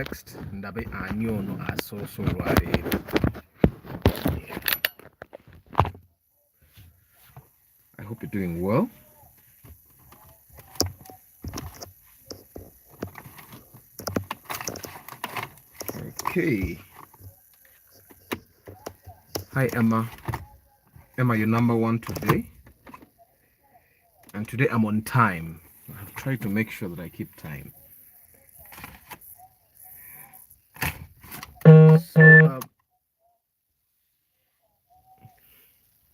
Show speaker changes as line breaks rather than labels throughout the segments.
text ndabe anyono asoso lwaleero. I hope you're doing well. Okay. Hi, Emma. Emma, you're number one today. And today I'm on time. I've tried to make sure that I keep time. So,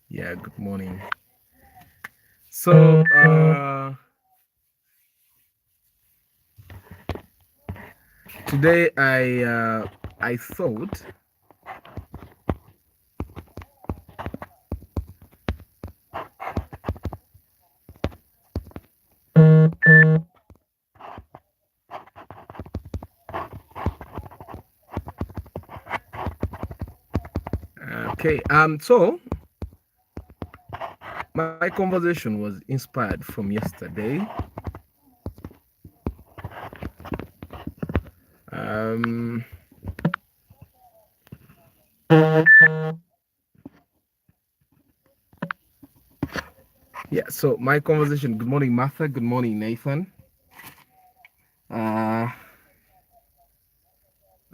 yeah, good morning. So, today I thought okay, so my conversation was inspired from yesterday. Yeah, so my conversation. Good morning, Martha. Good morning, Nathan.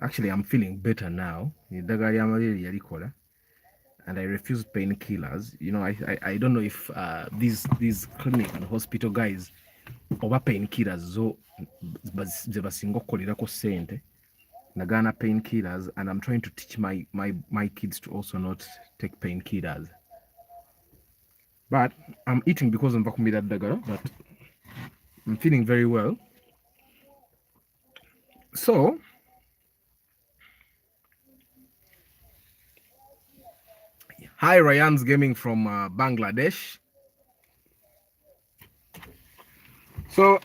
Actually, I'm feeling better now. And I refuse painkillers. You know, I don't know if these clinic and hospital guys over painkillers zo zebasinga okukolerako sente nagana painkillers, and I'm trying to teach my kids to also not take painkillers. But I'm eating because I'm kumira dagara, but I'm feeling very well. So hi, Ryan's Gaming from Bangladesh. So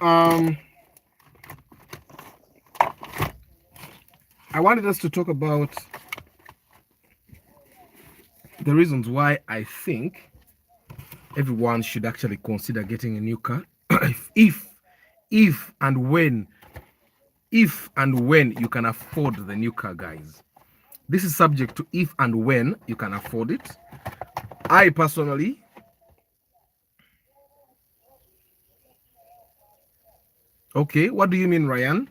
I wanted us to talk about the reasons why I think everyone should actually consider getting a new car if and when you can afford the new car, guys. This is subject to if and when you can afford it. I personally okay, what do you mean, Ryan?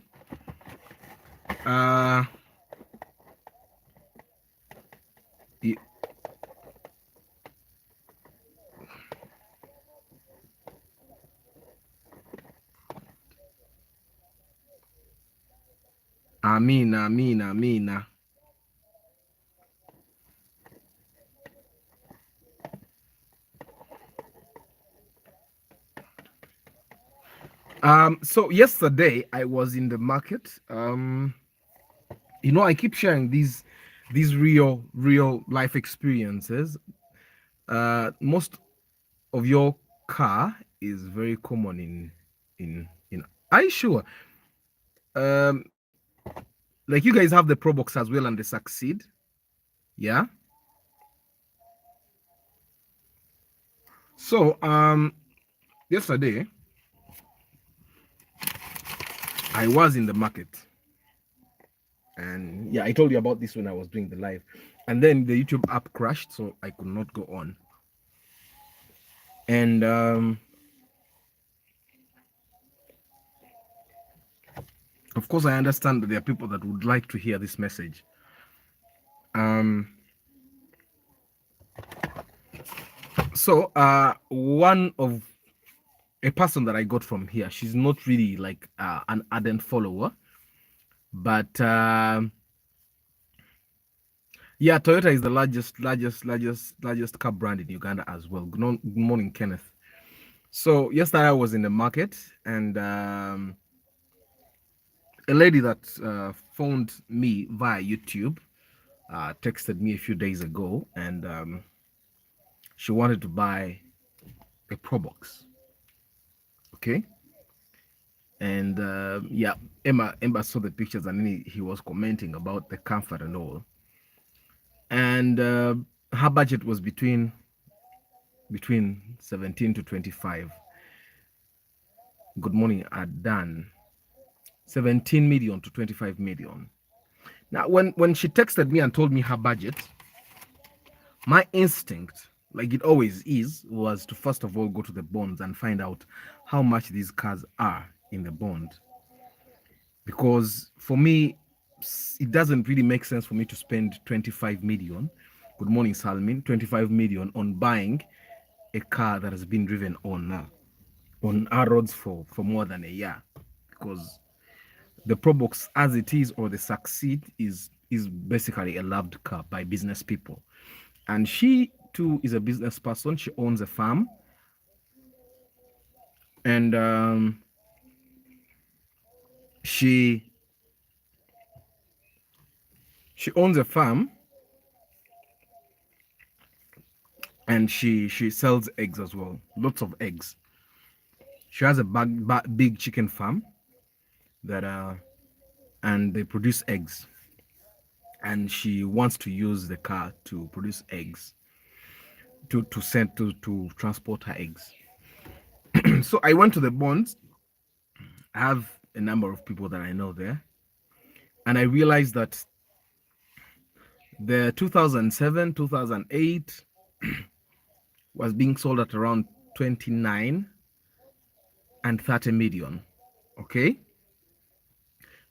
Amina. So yesterday I was in the market. You know, I keep sharing these real life experiences. Most of your car is very common in are you sure? Like you guys have the Pro Box as well and they succeed. Yeah. So yesterday I was in the market, and yeah, I told you about this when I was doing the live, and then the YouTube app crashed, so I could not go on. And of course, I understand that there are people that would like to hear this message. So one of a person that I got from here, she's not really like an ardent follower, but yeah, Toyota is the largest car brand in Uganda as well. Good morning, Kenneth. So yesterday I was in the market, and a lady that phoned me via YouTube texted me a few days ago, and she wanted to buy a Pro Box. Okay. And yeah, Emma saw the pictures, and then he was commenting about the comfort and all. And her budget was between 17 to 25. Good morning, Adan. 17 million to 25 million. Now, when she texted me and told me her budget, my instinct, like it always is, was to first of all go to the bonds and find out how much these cars are in the bond. Because for me, it doesn't really make sense for me to spend 25 million. Good morning, Salmin. 25 million on buying a car that has been driven on our roads for more than a year. Because the Probox as it is, or the Succeed, is basically a loved car by business people. And she too is a business person. She owns a farm, and she she owns a farm, and she sells eggs as well, lots of eggs. She has a big chicken farm that and they produce eggs, and she wants to use the car to produce eggs, to send to transport her eggs. So I went to the bonds. I have a number of people that I know there, and I realized that the 2007 2008 was being sold at around 29 and 30 million. Okay,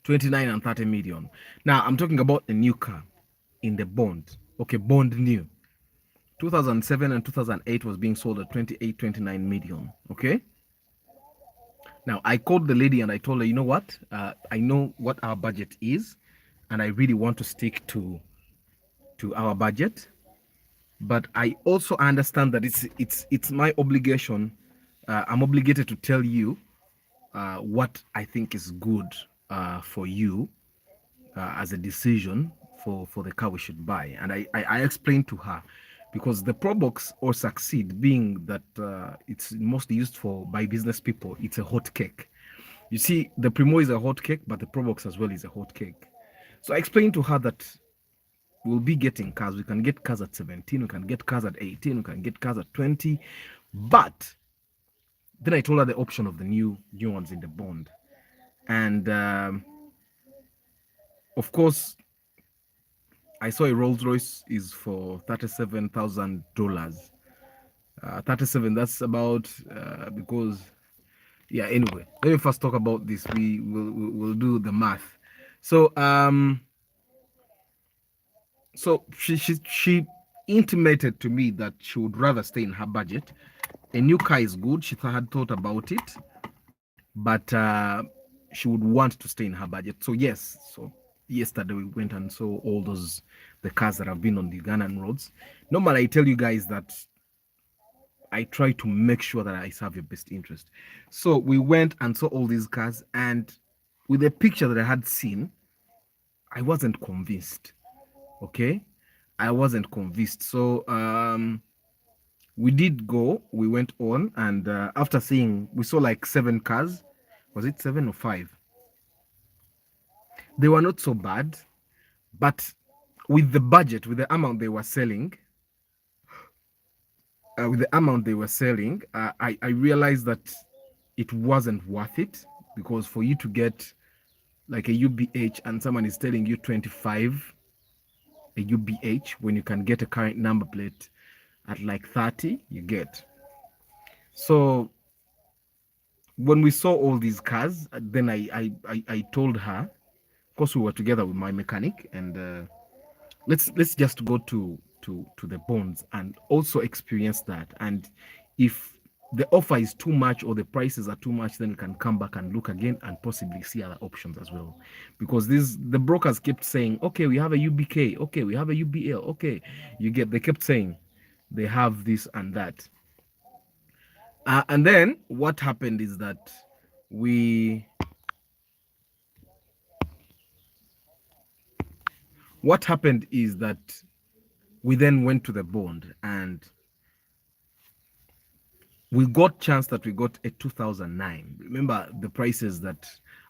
29 and 30 million. Now I'm talking about a new car in the bond. Okay, bond new. 2007 and 2008 was being sold at 28, 29 million. Okay. Now I called the lady and I told her, you know what? I know what our budget is, and I really want to stick to our budget. But I also understand that it's my obligation. I'm obligated to tell you what I think is good for you as a decision for the car we should buy. And I explained to her, because the Probox or Succeed, being that it's mostly used for by business people, it's a hot cake. You see, the Primo is a hot cake, but the Probox as well is a hot cake. So I explained to her that we'll be getting cars. We can get cars at 17, we can get cars at 18, we can get cars at 20. But then I told her the option of the new ones in the bond. And of course, I saw a Rolls Royce is for $37,000. 37, that's about, because, yeah, anyway, let me first talk about this. We'll do the math. So, she intimated to me that she would rather stay in her budget. A new car is good. She had thought about it, but she would want to stay in her budget. So yes, so yesterday we went and saw all the cars that have been on the Ugandan roads. Normally, I tell you guys that I try to make sure that I serve your best interest. So we went and saw all these cars, and with the picture that I had seen, I wasn't convinced. Okay, I wasn't convinced. So we did go. We went on, and after seeing, we saw like 7 cars. Was it 7 or 5? They were not so bad, but with the budget, with the amount they were selling, I realized that it wasn't worth it, because for you to get like a UBH and someone is telling you 25 a UBH when you can get a current number plate at like 30, you get. So when we saw all these cars, then I told her, of course we were together with my mechanic, and let's just go to the bonds and also experience that. And if the offer is too much or the prices are too much, then we can come back and look again and possibly see other options as well. Because the brokers kept saying, okay, we have a UBK, okay, we have a UBL, okay, they kept saying they have this and that. And then what happened is that we what happened is that we then went to the bond, and we got chance that we got a 2009. Remember the prices that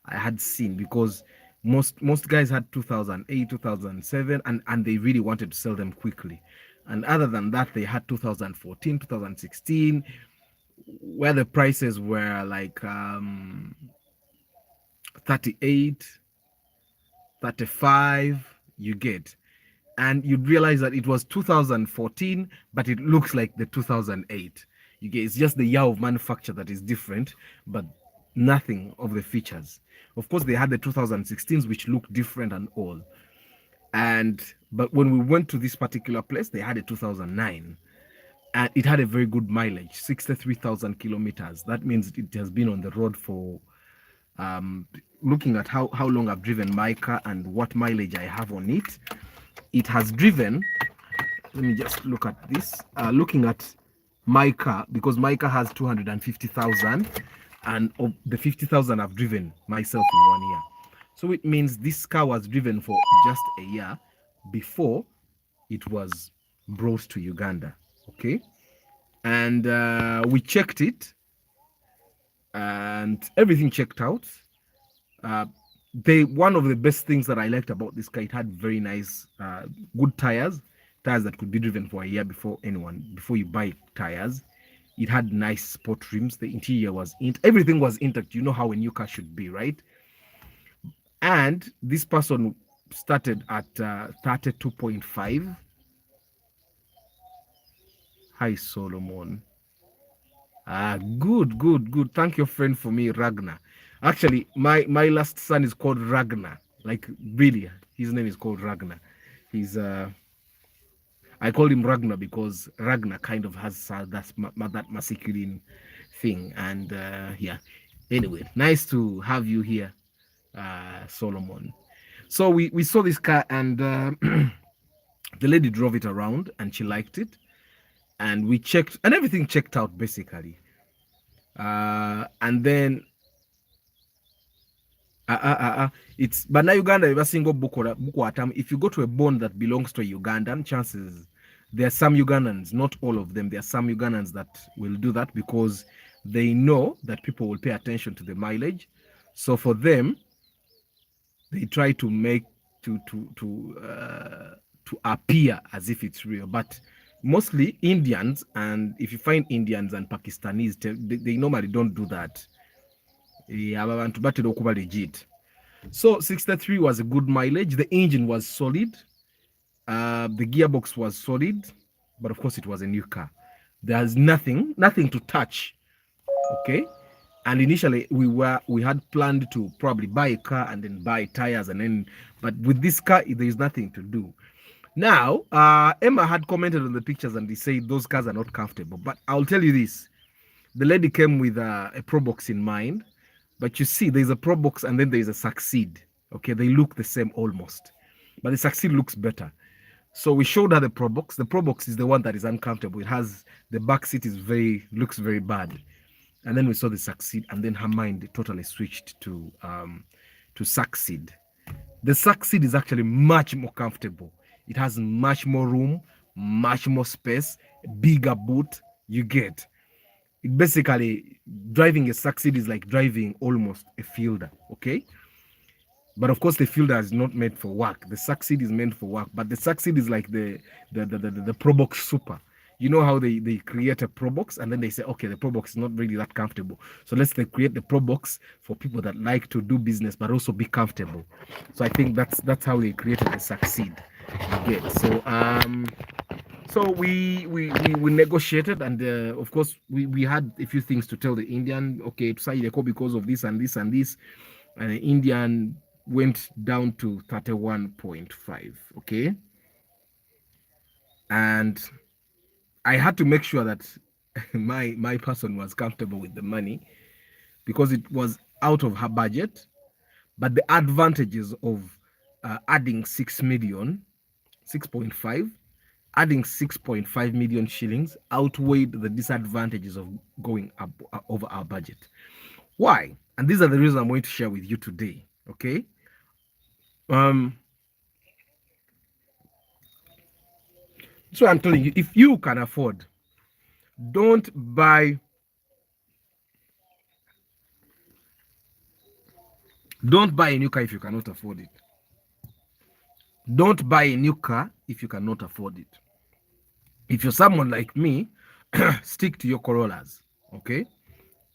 I had seen, because most guys had 2008, 2007, and they really wanted to sell them quickly. And other than that, they had 2014, 2016, where the prices were like 38, 35, you get. And you'd realize that it was 2014, but it looks like the 2008. You get, it's just the year of manufacture that is different, but nothing of the features. Of course, they had the 2016s, which look different and all. And but when we went to this particular place, they had a 2009, and it had a very good mileage, 63,000 kilometers. That means it has been on the road for looking at how long I've driven my car and what mileage I have on it. It has driven, let me just look at this, looking at my car, because my car has 250,000, and of the 50,000 I've driven myself in 1 year. So it means this car was driven for just a year before it was brought to Uganda. Okay. And we checked it, and everything checked out. One of the best things that I liked about this car, it had very nice, good tires that could be driven for a year before you buy tires. It had nice sport rims. The interior was everything was intact. You know how a new car should be, right? And this person started at 32.5. Hi, Solomon. Good. Thank your friend for me, Ragnar. Actually, my last son is called Ragnar. Like, really, his name is called Ragnar. He's I called him Ragnar because Ragnar kind of has that masculine thing. And yeah. Anyway, nice to have you here, Solomon. So we saw this car, and the lady drove it around, and she liked it. And we checked, and everything checked out basically. And then it's but now Uganda single bukwatamu. If you go to a bond that belongs to a Ugandan, chances there are some Ugandans, not all of them. There are some Ugandans that will do that because they know that people will pay attention to the mileage. So for them, they try to make to appear as if it's real. But mostly Indians, and if you find Indians and Pakistanis, they normally don't do that. Legit. So 63 was a good mileage. The engine was solid. The gearbox was solid, but of course it was a new car. There's nothing to touch. Okay. And initially we had planned to probably buy a car and then buy tires, but with this car there is nothing to do. Now, Emma had commented on the pictures and they said those cars are not comfortable. But I'll tell you this. The lady came with a Pro Box in mind. But you see, there's a Pro Box and then there's a Succeed. Okay, they look the same almost. But the Succeed looks better. So we showed her the Pro Box. The Pro Box is the one that is uncomfortable. It has, the back seat looks very bad. And then we saw the Succeed, and then her mind totally switched to Succeed. The Succeed is actually much more comfortable. It has much more room, much more space, bigger boot. You get it. Basically, driving a Succeed is like driving almost a Fielder, okay? But of course, the Fielder is not made for work. The Succeed is meant for work, but the Succeed is like the Pro Box Super. You know how they create a Pro Box and then they say, okay, the Pro Box is not really that comfortable. So let's create the Pro Box for people that like to do business but also be comfortable. So I think that's how they created the Succeed. Again. So we negotiated, and of course we had a few things to tell the Indian. Okay, to say because of this and this and this, and the Indian went down to 31.5. Okay, and I had to make sure that my person was comfortable with the money because it was out of her budget. But the advantages of adding 6 million, 6.5, adding 6.5 million shillings outweighed the disadvantages of going up over our budget. Why? And these are the reasons I'm going to share with you today. Okay. So I'm telling you, if you can afford, don't buy a new car if you cannot afford it. Don't buy a new car if you cannot afford it. If you're someone like me, stick to your Corollas, okay?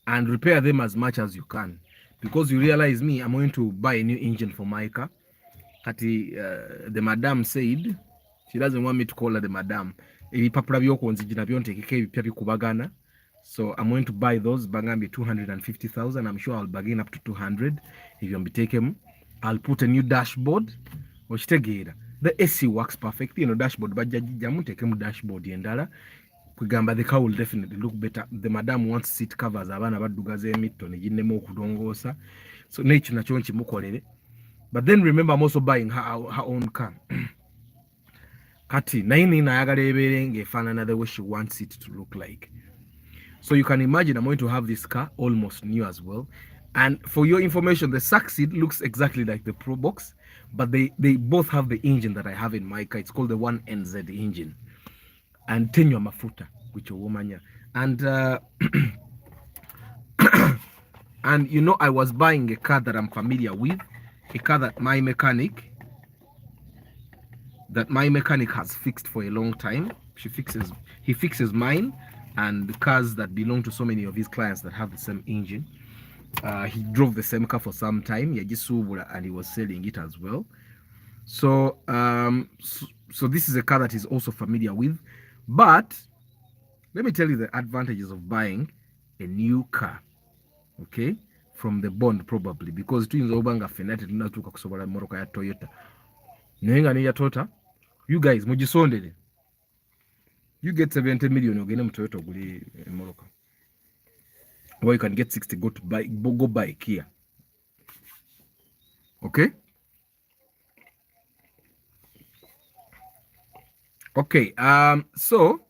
And repair them as much as you can. because you realize me, I'm going to buy a new engine for my car. Kati the madam said she doesn't want me to call her the madam. Ebipapula by'okunzijira byontekeko ebipya bikubagana. So I'm going to buy those. Bagambi 250,000. I'm sure I'll bargain up to 200 if you take them. I'll put a new dashboard. The AC works perfectly. Dashboard bajjamu tekemu dashboard endala. Kugamba the car will definitely look better. The madam wants seat covers. Abaana baddugaza emitto ne ginnema okudongoosa. So n'ekyo nakyo nkimukolere. But then remember, I'm also buying her own car. Kati naini nayagala ebeere ng'efaanana the way she wants it to look like. So you can imagine I'm going to have this car almost new as well. And for your information, the Succeed looks exactly like the Pro Box, but they both have the engine that I have in my car. It's called the 1NZ engine. And Tenywa Mafuta, which womanya. And and you know, I was buying a car that I'm familiar with, a car that my mechanic has fixed for a long time. He fixes mine and the cars that belong to so many of his clients that have the same engine. He drove the same car for some time, and he was selling it as well. So so this is a car that he's also familiar with. But let me tell you the advantages of buying a new car, okay, from the bond, probably, because tuyinza obanga ffenna tetunatuuka kusobola mmotoka ya Toyota naye nga neya Toyota. You guys mugisondere, you get 70 million ogende mu Toyota ogule mmotoka, or you can get 60, go buy a Kia. Okay, okay. So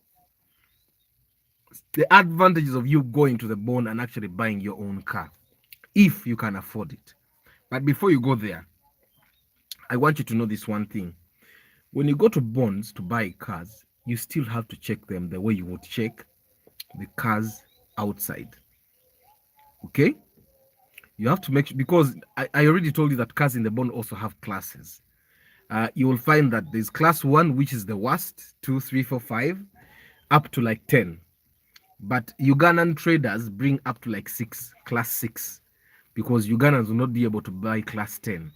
the advantages of you going to the bond and actually buying your own car, if you can afford it. But before you go there, I want you to know this one thing. When you go to bonds to buy cars, you still have to check them the way you would check the cars outside. Okay? You have to make sure, because I already told you that cars in the bond also have classes. You will find that there's class 1, which is the worst, 2, 3, 4, 5, up to like 10. But Ugandan traders bring up to like 6, class 6, because Ugandans will not be able to buy class 10.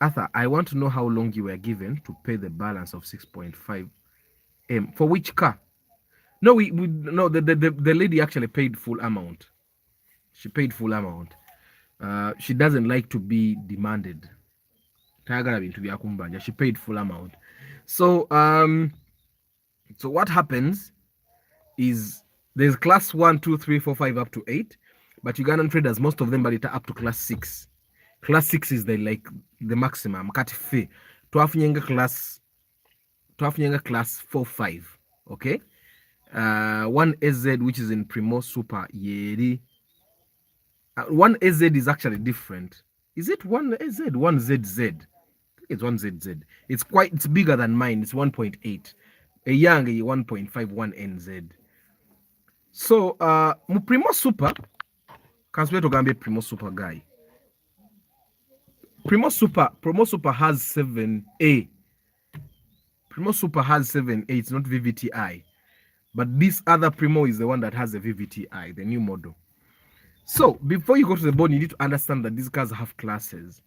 Arthur, I want to know how long you were given to pay the balance of 6.5 M. For which car? No, the lady actually paid full amount. She paid full amount. She doesn't like to be demanded. She paid full amount. So so what happens is there's class 1, 2, 3, 4, 5 up to 8, but Ugandan traders, most of them are up to class 6. Class 6 is the maximum. Kati fe twafunyenga class 4, 5. Okay, 1SZ, which is in Primo Super yeri. 1SZ is actually different. Is it 1SZ? 1ZZ? I think it's 1ZZ. It's bigger than mine. It's 1.8. A young 1.5 1NZ. So mu Primo Super, kanswe togambe Primo Super guy. Primo Super has 7A. Primo Super has 7A. It's not VVTI. But this other Primo is the one that has a VVTI, the new model. So before you go to the bond, you need to understand that these cars have classes.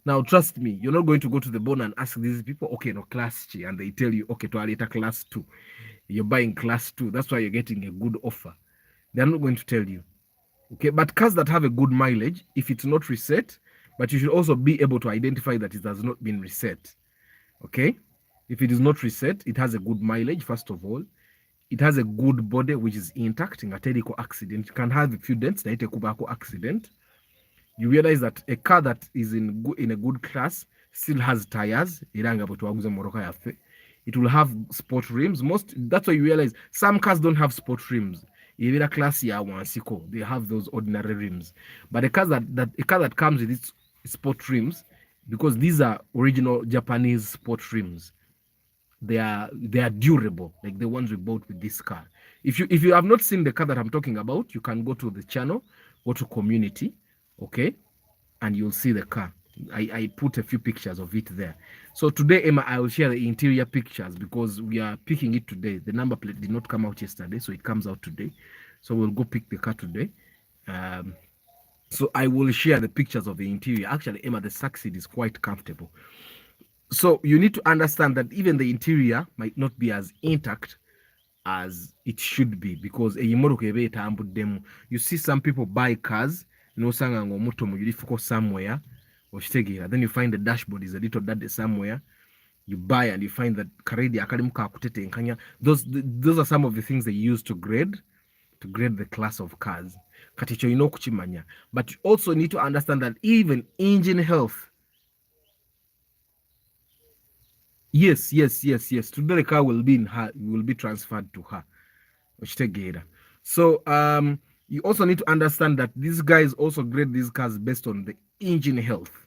Now, trust me, you're not going to go to the bond and ask these people, okay, no, class G, and they tell you, okay, to later class 2. You're buying class 2. That's why you're getting a good offer. They're not going to tell you. Okay, but cars that have a good mileage, if it's not reset, but you should also be able to identify that it has not been reset. Okay, if it is not reset, it has a good mileage, first of all. It has a good body, which is intact. In a terrible accident, you can have a few dents, like a Kubako accident. You realize that a car that is in a good class still has tires. It will have sport rims. That's why you realize some cars don't have sport rims. Even a class year one, they have those ordinary rims. But a car that comes with its sport rims, because these are original Japanese sport rims, they are durable, like the ones we bought with this car. If you have not seen the car that I'm talking about, you can go to the channel, go to community, okay, and you'll see the car. I put a few pictures of it there. So today, Emma, I will share the interior pictures because we are picking it today. The number plate did not come out yesterday, so it comes out today. So we'll go pick the car today. So I will share the pictures of the interior. Actually, Emma, the succeed is quite comfortable. So you need to understand that even the interior might not be as intact as it should be because eyimoroka eba etambuddemu. You see some people buy cars nosanga nga omutto mugirifuko somewhere okitegeera, then you find the dashboard is a little dirty somewhere. You buy and you find that karedi akalimu kakutetenkanya. Those are some of the things they use to grade the class of cars. Kati ekyo olina okukimanya, but you also need to understand that even engine health. Yes. Today the car will be in her, will be transferred to her. So you also need to understand that these guys also grade these cars based on the engine health.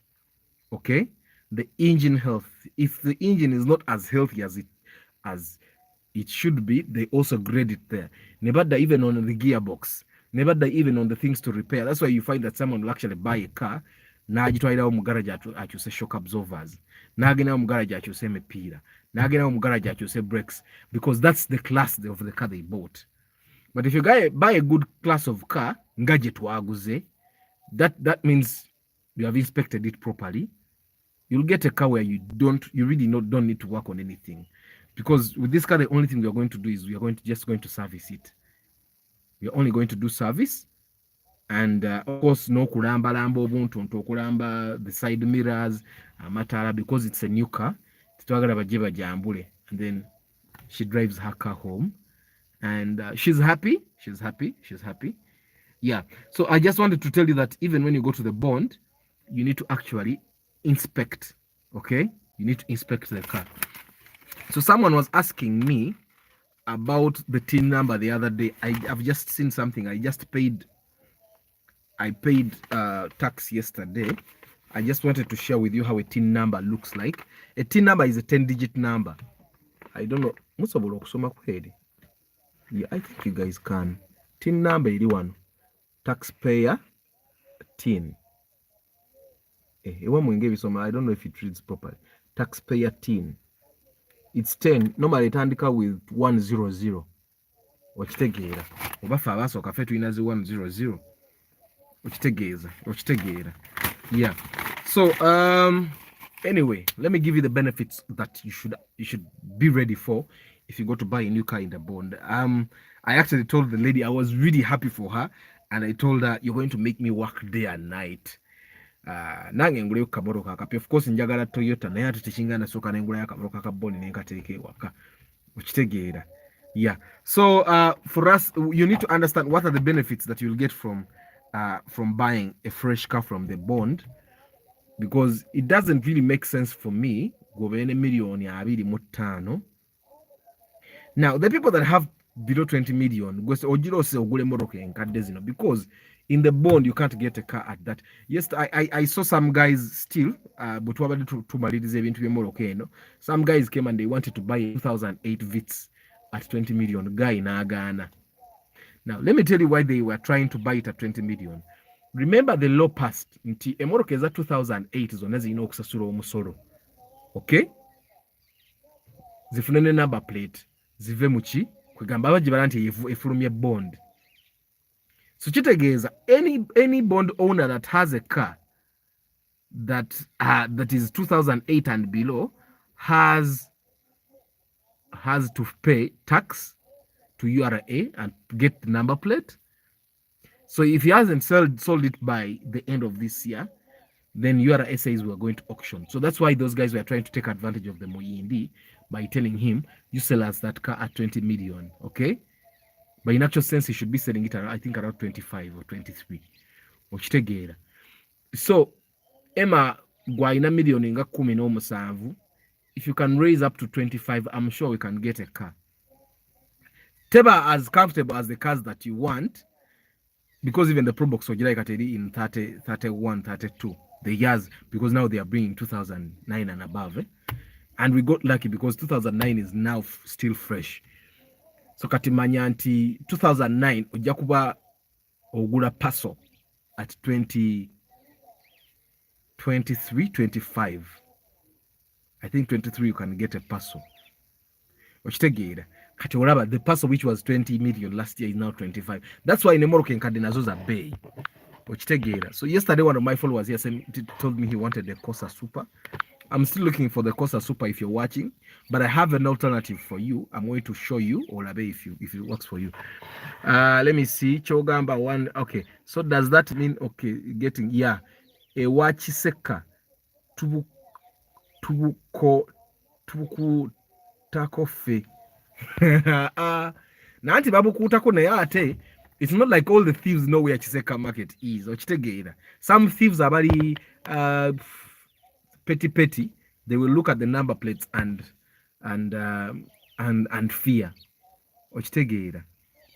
Okay, the engine health. If the engine is not as healthy as it should be, they also grade it there. Never even on the gearbox. Never even on the things to repair. That's why you find that someone will actually buy a car. N'agitwalirawo mu garage akyuse shock absorbers, n'agendawo mu garage akyuse emipiira, n'agendawo mu garage akyuse brakes, because that's the class of the car they bought. But if you buy a good class of car, nga gye twaguze, that means you have inspected it properly. You'll get a car where you really don't need to work on anything, because with this car the only thing we are going to do is we are just going to service it. We are only going to do service. And of course, no kulamba obuntu okulamba the side mirrors, matala, because it's a new car. And then she drives her car home, and she's happy. Yeah. So I just wanted to tell you that even when you go to the bond, you need to actually inspect. Okay, you need to inspect the car. So someone was asking me about the TIN number the other day. I've just seen something. I paid tax yesterday. I just wanted to share with you how a TIN number looks like. A TIN number is a 10-digit number. I don't know. Yeah, I think you guys can. TIN number is one. Taxpayer TIN. I don't know if it reads properly. Taxpayer TIN. It's 10. Normally it handika with 100. Okitegeera. Obafa abasooka ffe tulina zi 100. Okitegeera. Yeah. So anyway, let me give you the benefits that you should be ready for if you go to buy a new car in the bond. I actually told the lady I was really happy for her, and I told her you're going to make me work day and night. Nange nguleyo kamotoka akapi. Of course njagala Toyota naye ate tekingana soka nengulayo akamotoka ka bond nenkateeka ewaka. Okitegeera. Yeah. So for us, you need to understand what are the benefits that you'll get from buying a fresh car from the bond, because it doesn't really make sense for me gobeene million 25. Now the people that have below 20 million because in the bond you can't get a car at that. Yes, I saw some guys still but some guys came and they wanted to buy a 2008 Vitz at 20 million. Guy na Ghana. Now, let me tell you why they were trying to buy it at 20 million. Remember the law passed. Nti emoroka eza 2008 zonna zirina okusasula omusolo. Okay? Zifune number plate. Zive muki kwegamba abagibala nti efulumye bond. So kitegeeza any bond owner that has a car that is 2008 and below has to pay tax to URA and get the number plate. So if he hasn't sold it by the end of this year, then URA says we're going to auction. So that's why those guys were trying to take advantage of the Moyindi by telling him, you sell us that car at 20 million, okay? But in actual sense, he should be selling it, I think, around 25 or 23. So, Emma, gwaina million nga 17. If you can raise up to 25, I'm sure we can get a car. Teba as comfortable as the cars that you want, because even the Probox Ojira Kateri in 30, 31, 32, the years, because now they are bringing 2009 and above. And we got lucky because 2009 is now still fresh. So katimanya nti 2009 ojja kuba ogula Paso at 20, 23, 25. I think 23 you can get a Paso. Okitegeera. Kati olaba the Paso which was 20 million last year is now 25. That's why in Morocco nkadde nazo za bay. So yesterday, one of my followers here told me he wanted the Corsa Super. I'm still looking for the Corsa Super if you're watching, but I have an alternative for you. I'm going to show you, or if it works for you. Let me see. Chogamba one. Okay. So does that mean getting a wachiseka tubu tubuku takofe. Na anti babukuutako naye ate it's not like all the thieves know where Chiseka market is. Some thieves are very petty. They will look at the number plates and fear.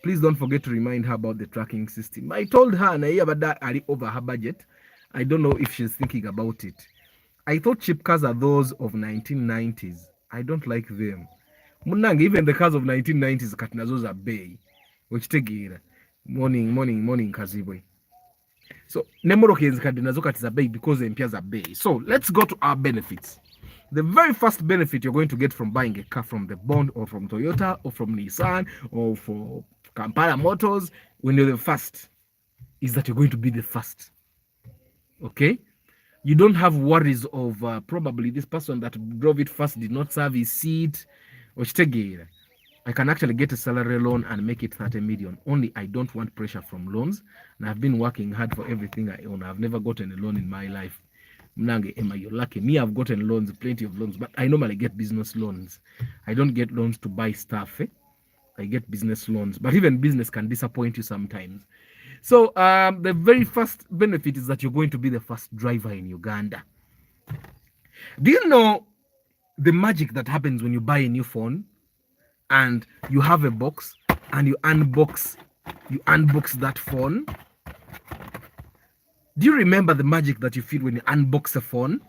Please don't forget to remind her about the tracking system. I told her na over her budget. I don't know if she's thinking about it. I thought cheap cars are those of 1990s. I don't like them. Munanga, even the cars of 1990s katinazoza bay. Ochitegeera. Morning kazibwe. So nemoroke zikadinazo katiza bay because empia za bay. So let's go to our benefits. The very first benefit you're going to get from buying a car from the Bond or from Toyota or from Nissan or for Kampala Motors when you're the first is that you're going to be the first. Okay? You don't have worries of probably this person that drove it first did not serve his seat. I can actually get a salary loan and make it 30 million. Only I don't want pressure from loans. And I've been working hard for everything I own. I've never gotten a loan in my life. Mnange, Emma, you're lucky. Me, I've gotten loans, plenty of loans, but I normally get business loans. I don't get loans to buy stuff. I get business loans, but even business can disappoint you sometimes. So the very first benefit is that you're going to be the first driver in Uganda. Do you know the magic that happens when you buy a new phone and you have a box and you unbox that phone? Do you remember the magic that you feel when you unbox a phone?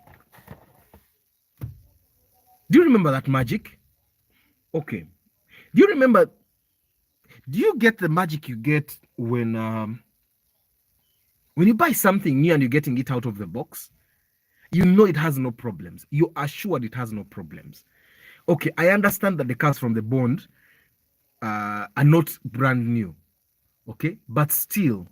Do you remember that magic? Okay. Do you get the magic you get when you buy something new and you're getting it out of the box? You know it has no problems. You are sure it has no problems. Okay, I understand that the cars from the Bond are not brand new. Okay, but still,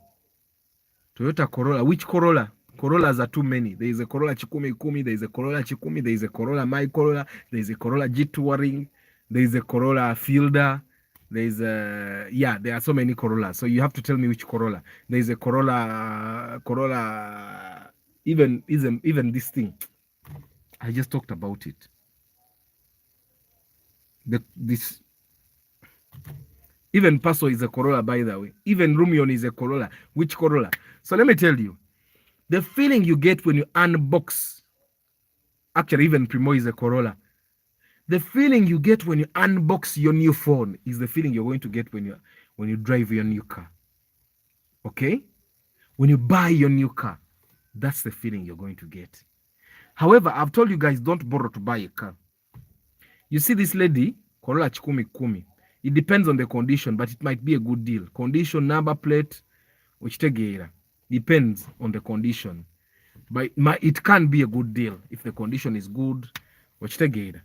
Toyota Corolla, which Corolla? Corollas are too many. There is a Corolla Chikumi, there is a Corolla Chikumi, there is a Corolla My Corolla, there is a Corolla G Touring, there is a Corolla Fielder, there is a, there are so many Corollas. So you have to tell me which Corolla. There is a Corolla, even this thing. I just talked about it. This even Paso is a Corolla, by the way. Even Rumion is a Corolla. Which Corolla? So let me tell you, the feeling you get when you unbox, actually even Primo is a Corolla. The feeling you get when you unbox your new phone is the feeling you're going to get when you drive your new car. Okay? When you buy your new car, that's the feeling you're going to get. However, I've told you guys, don't borrow to buy a car. You see this lady, Corolla Chikumi Kumi. It depends on the condition, but it might be a good deal. Condition, number plate, uchitegeera. Depends on the condition. But it can be a good deal if the condition is good. Uchitegeera.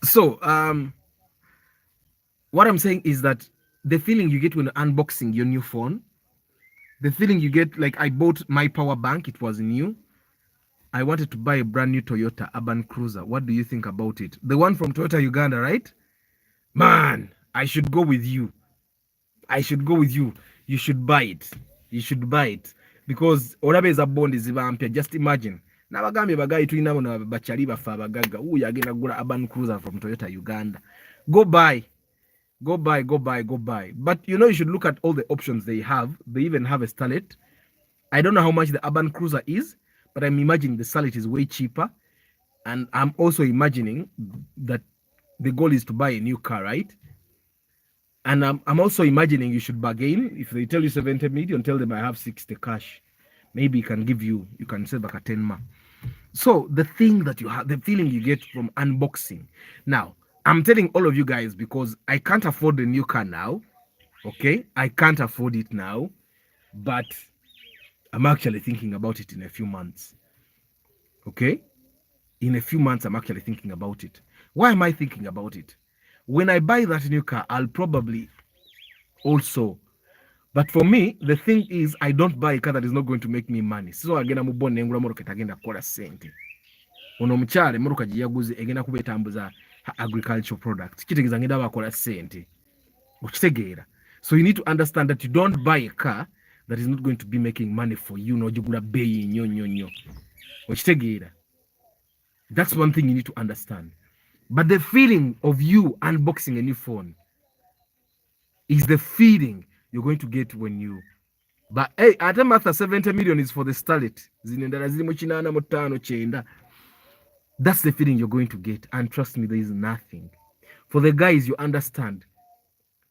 So, what I'm saying is that the feeling you get when unboxing your new phone, the feeling you get, like I bought my power bank, it was new. I wanted to buy a brand new Toyota Urban Cruiser. What do you think about it? The one from Toyota Uganda, right? Man, I should go with you. You should buy it. Because Orabeza Bond is vampire. Just imagine. Nabagambye bagayi tulina bono bachali bafa abagagga. Uyu agenda kugula Urban Cruiser from Toyota Uganda. Go buy. But you should look at all the options they have. They even have a Starlet. I don't know how much the Urban Cruiser is, but I'm imagining the Starlet is way cheaper. And I'm also imagining that the goal is to buy a new car, right? And I'm also imagining you should bargain. If they tell you 70 million, tell them I have 60 cash. Maybe you can save back a 10 ma. So the thing that you have, the feeling you get from unboxing. Now, I'm telling all of you guys because I can't afford a new car now. Okay? I can't afford it now. But I'm actually thinking about it in a few months. Okay? In a few months, I'm actually thinking about it. Why am I thinking about it? When I buy that new car, I'll probably also But for me, the thing is, I don't buy a car that is not going to make me money. So agenda mu bonne ngula motoka etagenda kukola sente. Ono omukyala emmotoka gye yaguze egenda kuba etambuza agricultural products. Kitegeeza ngenda bakola sente. Okitegeera. So you need to understand that you don't buy a car that is not going to be making money for you. N'ogigula bbeeyi nnyo. Okitegeera. That's one thing you need to understand. But the feeling of you unboxing a new phone is the feeling you're going to get when you. But hey, ate Martha, 70 million is for the starlet. Zinendala zilimu 85 That's the feeling you're going to get. And trust me, there is nothing. For the guys, you understand.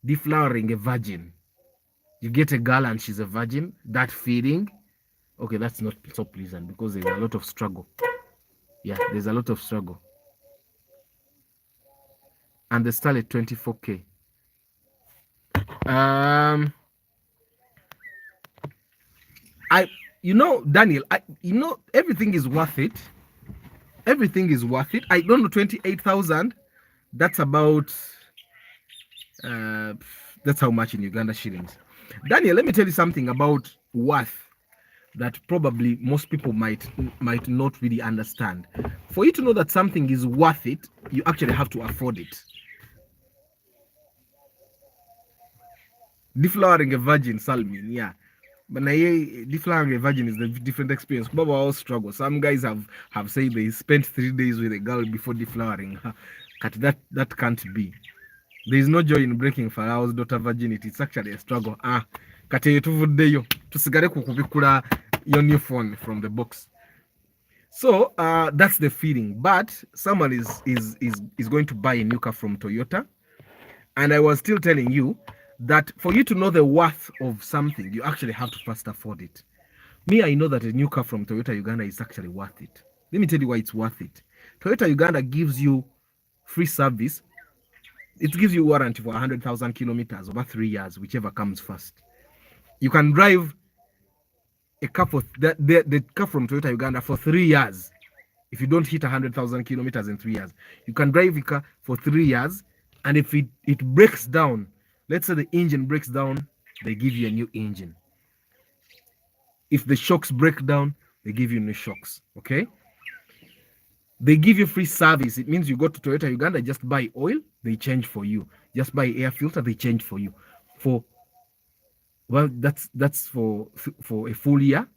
Deflowering a virgin. You get a girl and she's a virgin. That feeling, okay, that's not so pleasant because there's a lot of struggle. Yeah, there's a lot of struggle. And the starlet 24K. Daniel, everything is worth it. Everything is worth it. I don't know, 28,000. That's about, that's how much in Uganda shillings. Daniel, let me tell you something about worth that probably most people might not really understand. For you to know that something is worth it, you actually have to afford it. Deflowering a virgin, Salmin, yeah. But deflowering a virgin is a different experience. But we all struggle. Some guys have said they spent 3 days with a girl before deflowering. That can't be. There is no joy in breaking Pharaoh's daughter virginity. It's actually a struggle. Kate tuvuddeyo tusigale kukubikula your new phone from the box. So that's the feeling. But someone is going to buy a new car from Toyota, and I was still telling you that for you to know the worth of something, you actually have to first afford it. Me, I know that a new car from Toyota Uganda is actually worth it. Let me tell you why it's worth it. Toyota Uganda gives you free service. It gives you warranty for 100,000 kilometers over 3 years, whichever comes first. You can drive a car for the car from Toyota Uganda for 3 years. If you don't hit 100,000 kilometers in 3 years, you can drive a car for 3 years, and if it breaks down, let's say the engine breaks down, they give you a new engine. If the shocks break down, they give you new shocks. Okay? They give you free service. It means you go to Toyota Uganda, just buy oil, they change for you. Just buy air filter, they change for you. That's for a full year.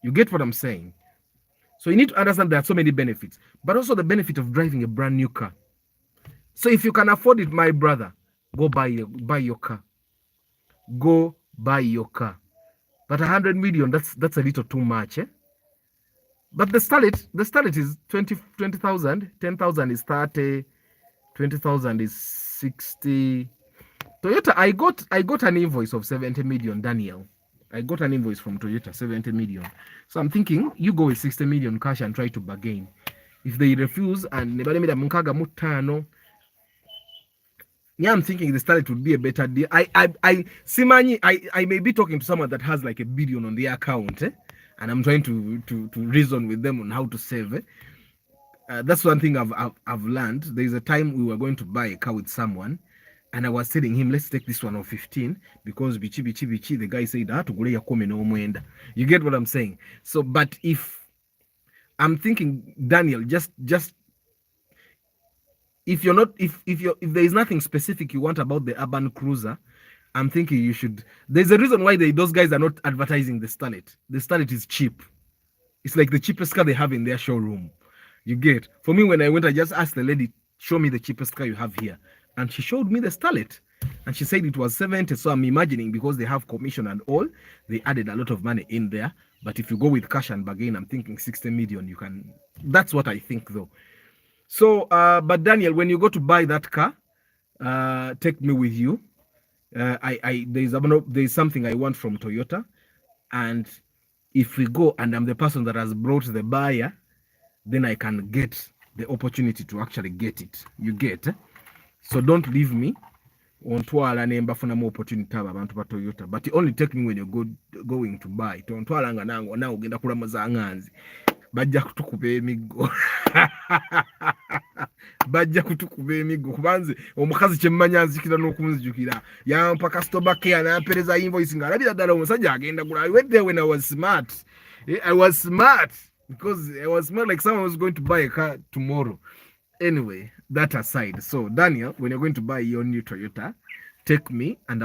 You get what I'm saying? So you need to understand there are so many benefits, but also the benefit of driving a brand new car. So if you can afford it, my brother, go buy your car. Go buy your car. But 100 million, that's a little too much, eh? But the starlet is 20,000, 10,000 is 30, 20,000 is 60. Toyota, I got an invoice of 70 million, Daniel. I got an invoice from Toyota, 70 million. So I'm thinking, you go with 60 million cash and try to bargain. If they refuse and yeah, I'm thinking the starlet would be a better deal. Simani, I may be talking to someone that has like $1 billion on their account, and I'm trying to reason with them on how to save. That's one thing I've learned. There's a time we were going to buy a car with someone, and I was telling him, let's take this one on 15 because bichi. The guy said, you get what I'm saying? So, but if I'm thinking, Daniel, just if there is nothing specific you want about the urban cruiser, I'm thinking you should. There's a reason why those guys are not advertising the starlet. The starlet is cheap. It's like the cheapest car they have in their showroom. You get? For me, when I went, I just asked the lady, show me the cheapest car you have here. And she showed me the starlet. And she said it was 70. So I'm imagining because they have commission and all, they added a lot of money in there. But if you go with cash and bargain, I'm thinking 60 million. You can. That's what I think, though. So, but Daniel, when you go to buy that car, take me with you. There's something I want from Toyota, and if we go and I'm the person that has brought the buyer, then I can get the opportunity to actually get it. You get? So don't leave me on twala nemba funa more opportunity abantu ba Toyota, but only take me when you're going to buy. Tontwala nga nango na ugenda kulamuza nganzi bajja kutukuba emigo. bajja kutukuba emiggo kubanze omukazi kyemmanya nzikira n'okunzijukira yampa customer care nampereza invoice ng'alabira ddala omusajja agenda gula. I went there when I was smart. I was smart because I was smart like someone was going to buy a car tomorrow. Anyway, that aside, so Daniel, when you're going to buy your new Toyota, take me and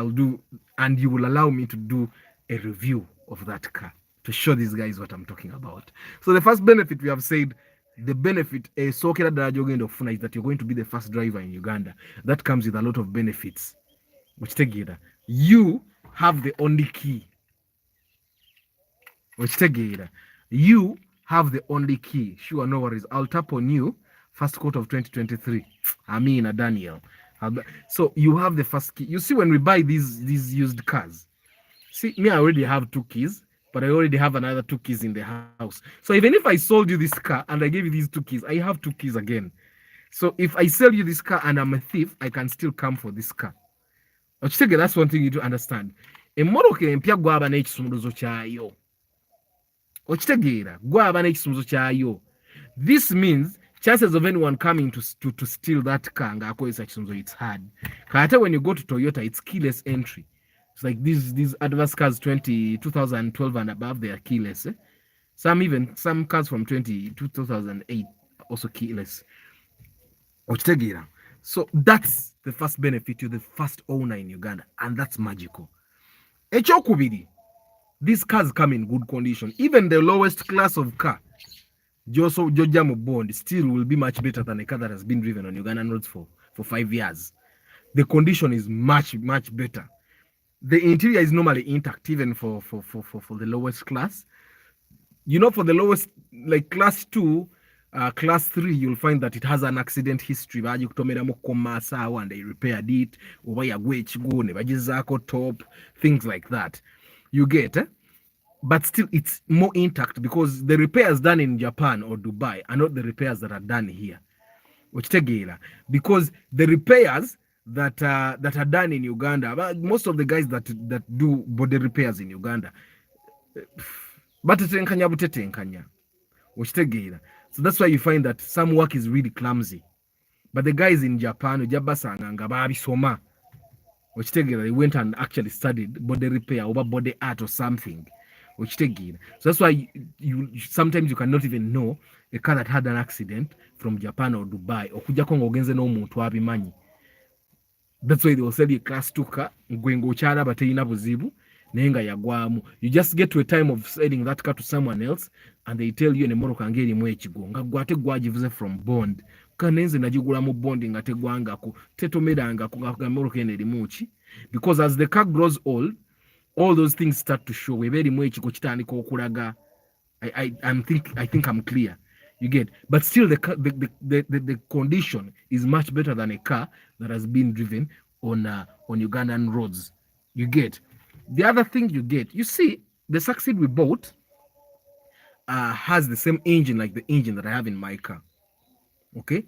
and you will allow me to do a review of that car to show these guys what I'm talking about. So the first benefit we have said, the benefit is that you're going to be the first driver in Uganda. That comes with a lot of benefits. Which together, you have the only key. Which together, you have the only key. Sure, no worries. I'll tap on you. First quarter of 2023. Daniel. So you have the first key. You see, when we buy these used cars, see, me, I already have 2 keys, but I already have another 2 keys in the house. So even if I sold you this car and I gave you these 2 keys, I have 2 keys again. So if I sell you this car and I'm a thief, I can still come for this car. That's one thing you do understand. Emmoroka empya gwaba n'ekisumuluzo kyayo. Okitegeera gwaba n'ekisumuluzo kyayo. This means chances of anyone coming to steal that car ng'akozesa ekisumuluzo, it's hard. Kate when you go to Toyota, it's keyless entry. It's like these advanced cars 2012 and above, they are keyless. Some cars from 2008 also keyless. So that's the first benefit. You're the first owner in Uganda, and that's magical. Echokubiri, these cars come in good condition. Even the lowest class of car, Jojamo Bond, still will be much better than a car that has been driven on Ugandan roads for 5 years. The condition is much better. The interior is normally intact, even for the lowest class. You know, for the lowest, like class 2, class 3, you'll find that it has an accident history. And they repaired it, top, things like that. You get, but still it's more intact because the repairs done in Japan or Dubai are not the repairs that are done here. Because the repairs that are done in Uganda, most of the guys that do body repairs in Uganda, but so that's why you find that some work is really clumsy. But the guys in Japan, they went and actually studied body repair or body art or something. So that's why you sometimes you cannot even know a car that had an accident from Japan or Dubai. That's why they will sell you class 2 car, you just get to a time of selling that car to someone else and they tell you in Morocco ngeri mwechigo ngagwate gwajivuze from bond kanenze najigula mu bond ngategwanga ku tetomedanga ku Morocco ene limuchi, because as the car grows old, all those things start to show. Weberi mwechigo kitandika okulaga. I think I'm clear. You get, but still the condition is much better than a car that has been driven on Ugandan roads. You get. The other thing you get, you see, the Succeed we bought has the same engine like the engine that I have in my car. Okay,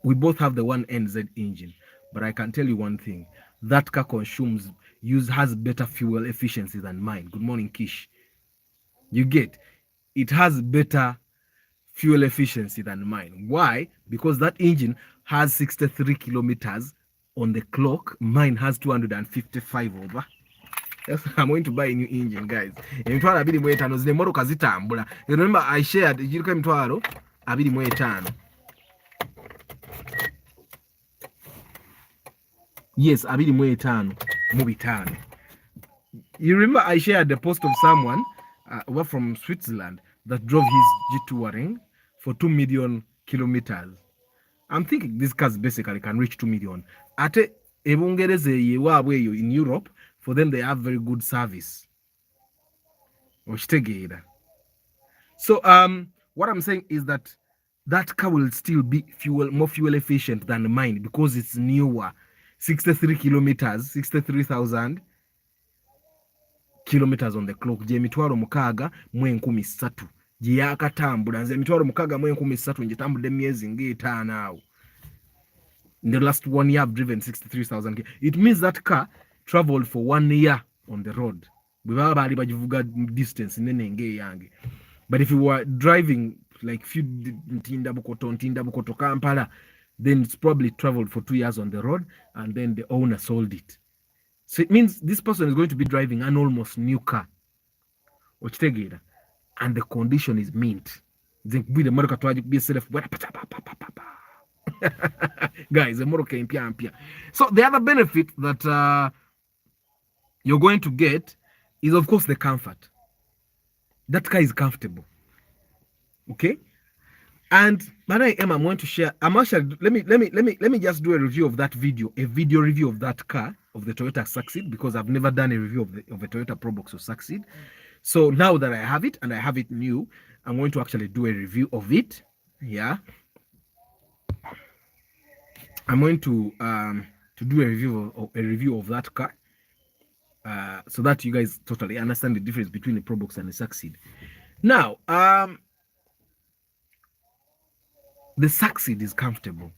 we both have the 1NZ engine, but I can tell you one thing: that car has better fuel efficiency than mine. Good morning, Kish. You get, it has better fuel efficiency than mine. Why? Because that engine has 63 kilometers on the clock. Mine has 255 over. I'm going to buy a new engine, guys. Remember, I shared yes, you remember I shared the post of someone from Switzerland that drove his G touring for 2 million kilometers. I'm thinking these cars basically can reach 2 million. In Europe, for them, they have very good service. So what I'm saying is that car will still be more fuel efficient than mine because it's newer. 63 kilometers, 63,000 kilometers on the clock. Emitwalo mukaaga mu 13 gye yakatambula. Nze emitwalo mukaaga mu 13 njitambudde emyezi ng'etaano awo. In the last 1 year, I've driven 63,000. It means that car traveled for 1 year on the road. Distance in. But if you were driving like few Ntinda Bukoto Kampala, Then it's probably traveled for 2 years on the road, and then the owner sold it. So it means this person is going to be driving an almost new car, and the condition is mint. Guys, so the other benefit that you're going to get is, of course, the comfort. That car is comfortable. Okay. And Madam Emma, I'm going to share. I'm actually let me just do a review of that video, a video review of that car, of the Toyota Succeed, because I've never done a review of a Toyota Probox or Succeed. So now that I have it and I have it new, I'm going to actually do a review of it. Yeah, I'm going to do a review of that car, so that you guys totally understand the difference between a Probox and a Succeed. Now, the Succeed is comfortable.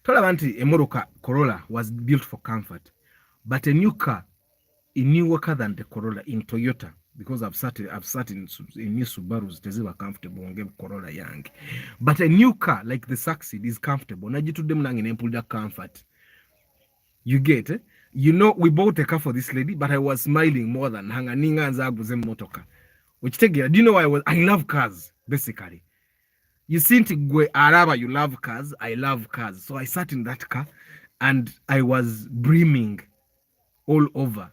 Tolavanti, a Moroka Corolla was built for comfort, but a newer car than the Corolla in Toyota, because I've sat in new Subarus, teziba comfortable on game Corolla young. But a new car like the Succeed is comfortable. Najitu dem nang in that comfort. You get it? You know, we bought a car for this lady, but I was smiling more than hanga ninga and zaguze motoka. Which take it. Do you know why I love cars, basically? You see, Araba, you love cars. I love cars. So I sat in that car and I was brimming all over.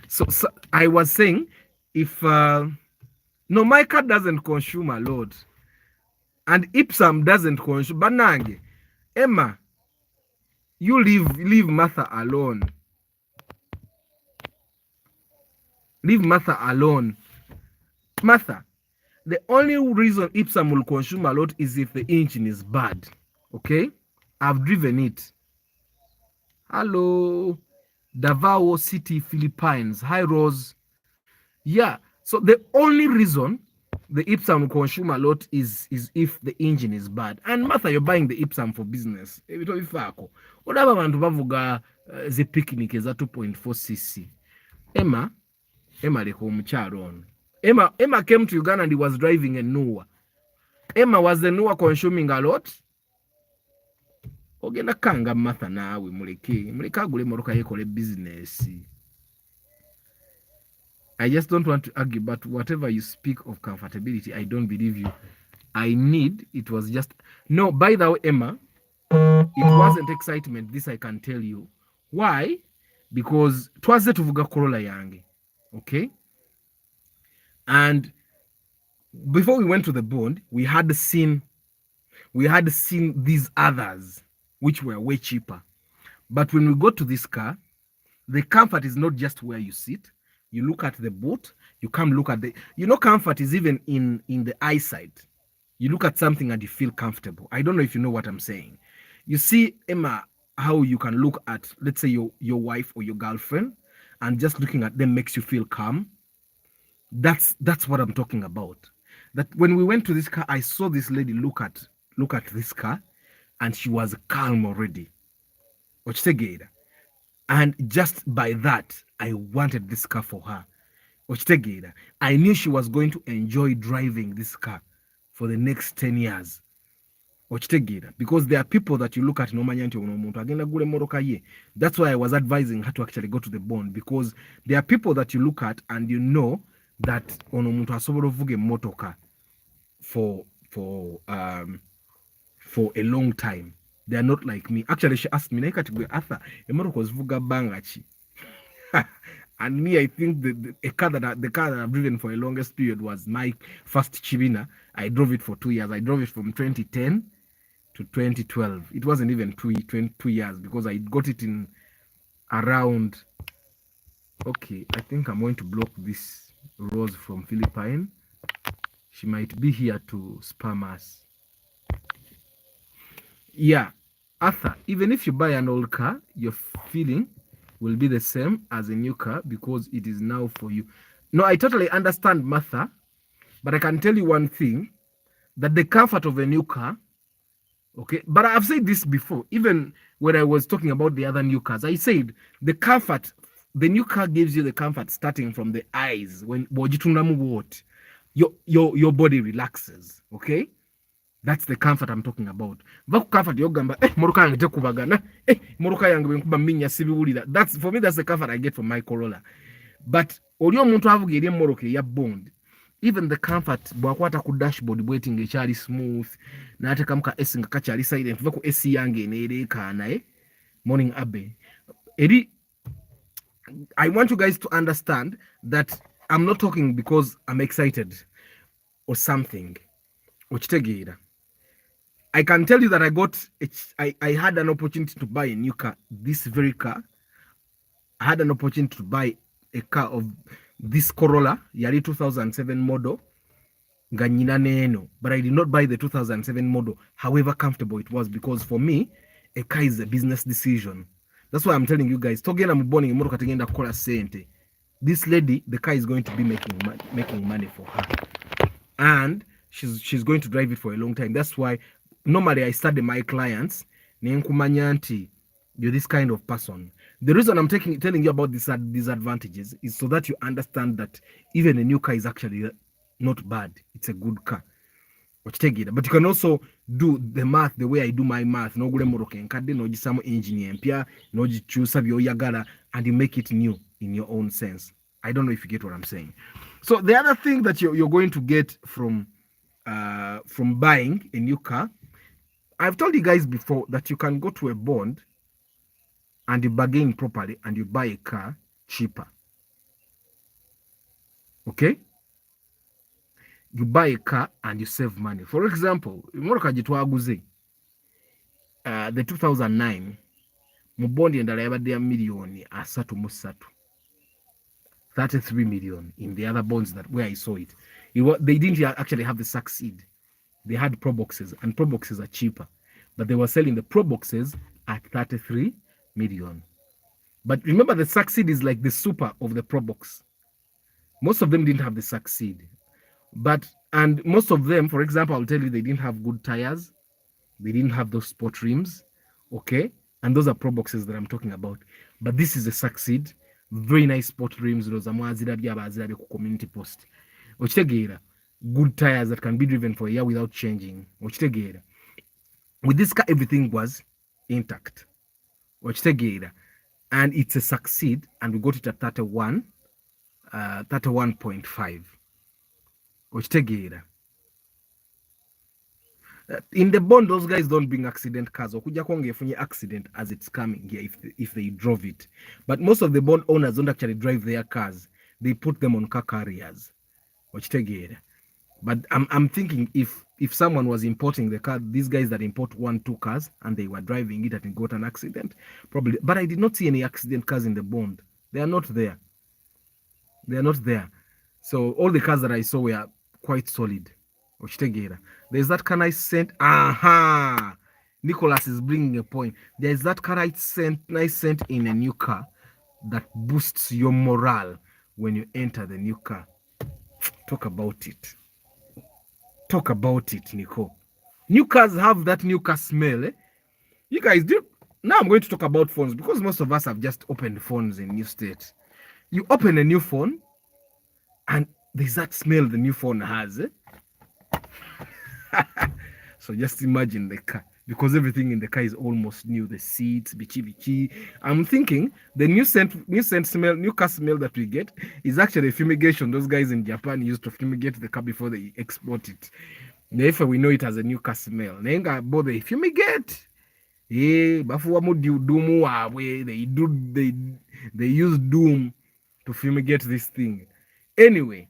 So I was saying, if no, my car doesn't consume a lot, and Ipsam doesn't consume, Banange, Emma, you leave Martha alone. Leave Martha alone. Martha, the only reason Ipsam will consume a lot is if the engine is bad. Okay? I've driven it. Hello. Davao City, Philippines. Hi, Rose. Yeah. So the only reason the Ipsam will consume a lot is if the engine is bad. And Martha, you're buying the Ipsam for business. Whatever man bavuga the picnic is at 2.4cc. Emma leko mukyalo. Emma came to Uganda and he was driving a Noah. Emma was the Noah consuming a lot. Ogenda kanga Martha nawe muleke agule moroka yekole business. I just don't want to argue, but whatever you speak of comfortability, I don't believe you. It was just no. By the way, Emma, it wasn't excitement. This I can tell you. Why? Because twas the tuvuga Corolla yange. Okay. And before we went to the bond, we had seen these others which were way cheaper. But when we go to this car, the comfort is not just where you sit. You look at the boot, you come look at comfort is even in the eyesight. You look at something and you feel comfortable. I don't know if you know what I'm saying. You see, Emma, how you can look at, let's say, your wife or your girlfriend, and just looking at them makes you feel calm. That's what I'm talking about. That when we went to this car, I saw this lady look at this car, and she was calm already. And just by that, I wanted this car for her. I knew she was going to enjoy driving this car for the next 10 years. Because there are people that you look at, that's why I was advising her to actually go to the bond, because there are people that you look at and you know that omuntu asobola ovuga motoka for a long time. They are not like me. Actually, she asked me, Arthur, emotoka ozivuga bangachi. And me, I think the car that I've driven for the longest period was my first Chibina. I drove it for 2 years. I drove it from 2010 to 2012. It wasn't even 2 years, because I got it in around. Okay, I think I'm going to block this Rose from Philippines. She might be here to spam us. Yeah, Arthur, even if you buy an old car, your feeling will be the same as a new car, because it is now for you. No, I totally understand, Martha, but I can tell you one thing, that the comfort of a new car, okay, but I've said this before, even when I was talking about the other new cars, I said the comfort, the new car gives you the comfort starting from the eyes. When your body relaxes, okay? That's the comfort I'm talking about. Vaku comfort yogamba, moruka yange tekubagana, moruka yange bwenkuba minya sibiwulira. That's for me, that's the comfort I get from my Corolla. But oli omuntu avuga eri emmoroka eya bond, even the comfort bwakwata ku dashboard bwetinga ekyali smooth n'ateekamu ka esi nga kakyali silent, va ku esi yange eneereekaana morning abe eri. I want you guys to understand that I'm not talking because I'm excited or something. Okitegeera. I can tell you that I had an opportunity to buy a new car, this very car. I had an opportunity to buy a car of this Corolla, yali 2007 model, nga nyina neeno, but I did not buy the 2007 model, however comfortable it was, because for me, a car is a business decision. That's why I'm telling you guys, togenda mu boning emotoka tegenda kukola sente. This lady, the car is going to be making money for her, and she's going to drive it for a long time. That's why normally I study my clients, nenkumanya nti you're this kind of person. The reason I'm telling you about these disadvantages is so that you understand that even a new car is actually not bad. It's a good car. But you can also do the math the way I do my math. No gule moroke nkadde no gisamu engine empya no gichusa byoyagala, and you make it new in your own sense. I don't know if you get what I'm saying. So the other thing that you're going to get from buying a new car, I've told you guys before that you can go to a bond and you bargain properly and you buy a car cheaper. Okay? You buy a car and you save money. For example, moroka gitwaguze the 2009 mu bondi endala yabadde ya million asatu mu ssatu, 33 million in the other bonds that where I saw it. They didn't actually have the Succeed. They had Pro Boxes, and Pro Boxes are cheaper, but they were selling the Pro Boxes at 33 million. But remember, the Succeed is like the super of the Pro Box. Most of them didn't have the Succeed. And most of them, for example, I'll tell you, they didn't have good tires. They didn't have those sport rims. Okay? And those are Pro Boxes that I'm talking about. But this is a Succeed. Very nice sport rims. Those are community post. Okitegeera. Good tires that can be driven for a year without changing. Okitegeera. With this car, everything was intact. Okitegeera. And it's a Succeed, and we got it at 31.5. Okitegeera. In the bond, those guys don't bring accident cars. Okuja konge efunye accident as it's coming here if they drove it. But most of the bond owners don't actually drive their cars. They put them on car carriers. Okitegeera. But I'm thinking if someone was importing the car, these guys that import 1-2 cars and they were driving it and got an accident, probably. But I did not see any accident cars in the bond. They are not there. They are not there. So all the cars that I saw were quite solid. Okitegeera. There's that car I sent. Aha! Nicholas is bringing a point. There's that car I sent in a new car that boosts your morale when you enter the new car. Talk about it. Talk about it, Nico. New cars have that new car smell. You guys do. Now I'm going to talk about phones because most of us have just opened phones in new state. You open a new phone and there's that smell the new phone has. So just imagine the car, because everything in the car is almost new. The seats, bichi. I'm thinking the new scent smell, new car smell that we get is actually fumigation. Those guys in Japan used to fumigate the car before they export it. Therefore, we know it as a new car smell. Nenga bother fumigate. Yeah, bafuwa mu doom wawe. They use doom to fumigate this thing. Anyway,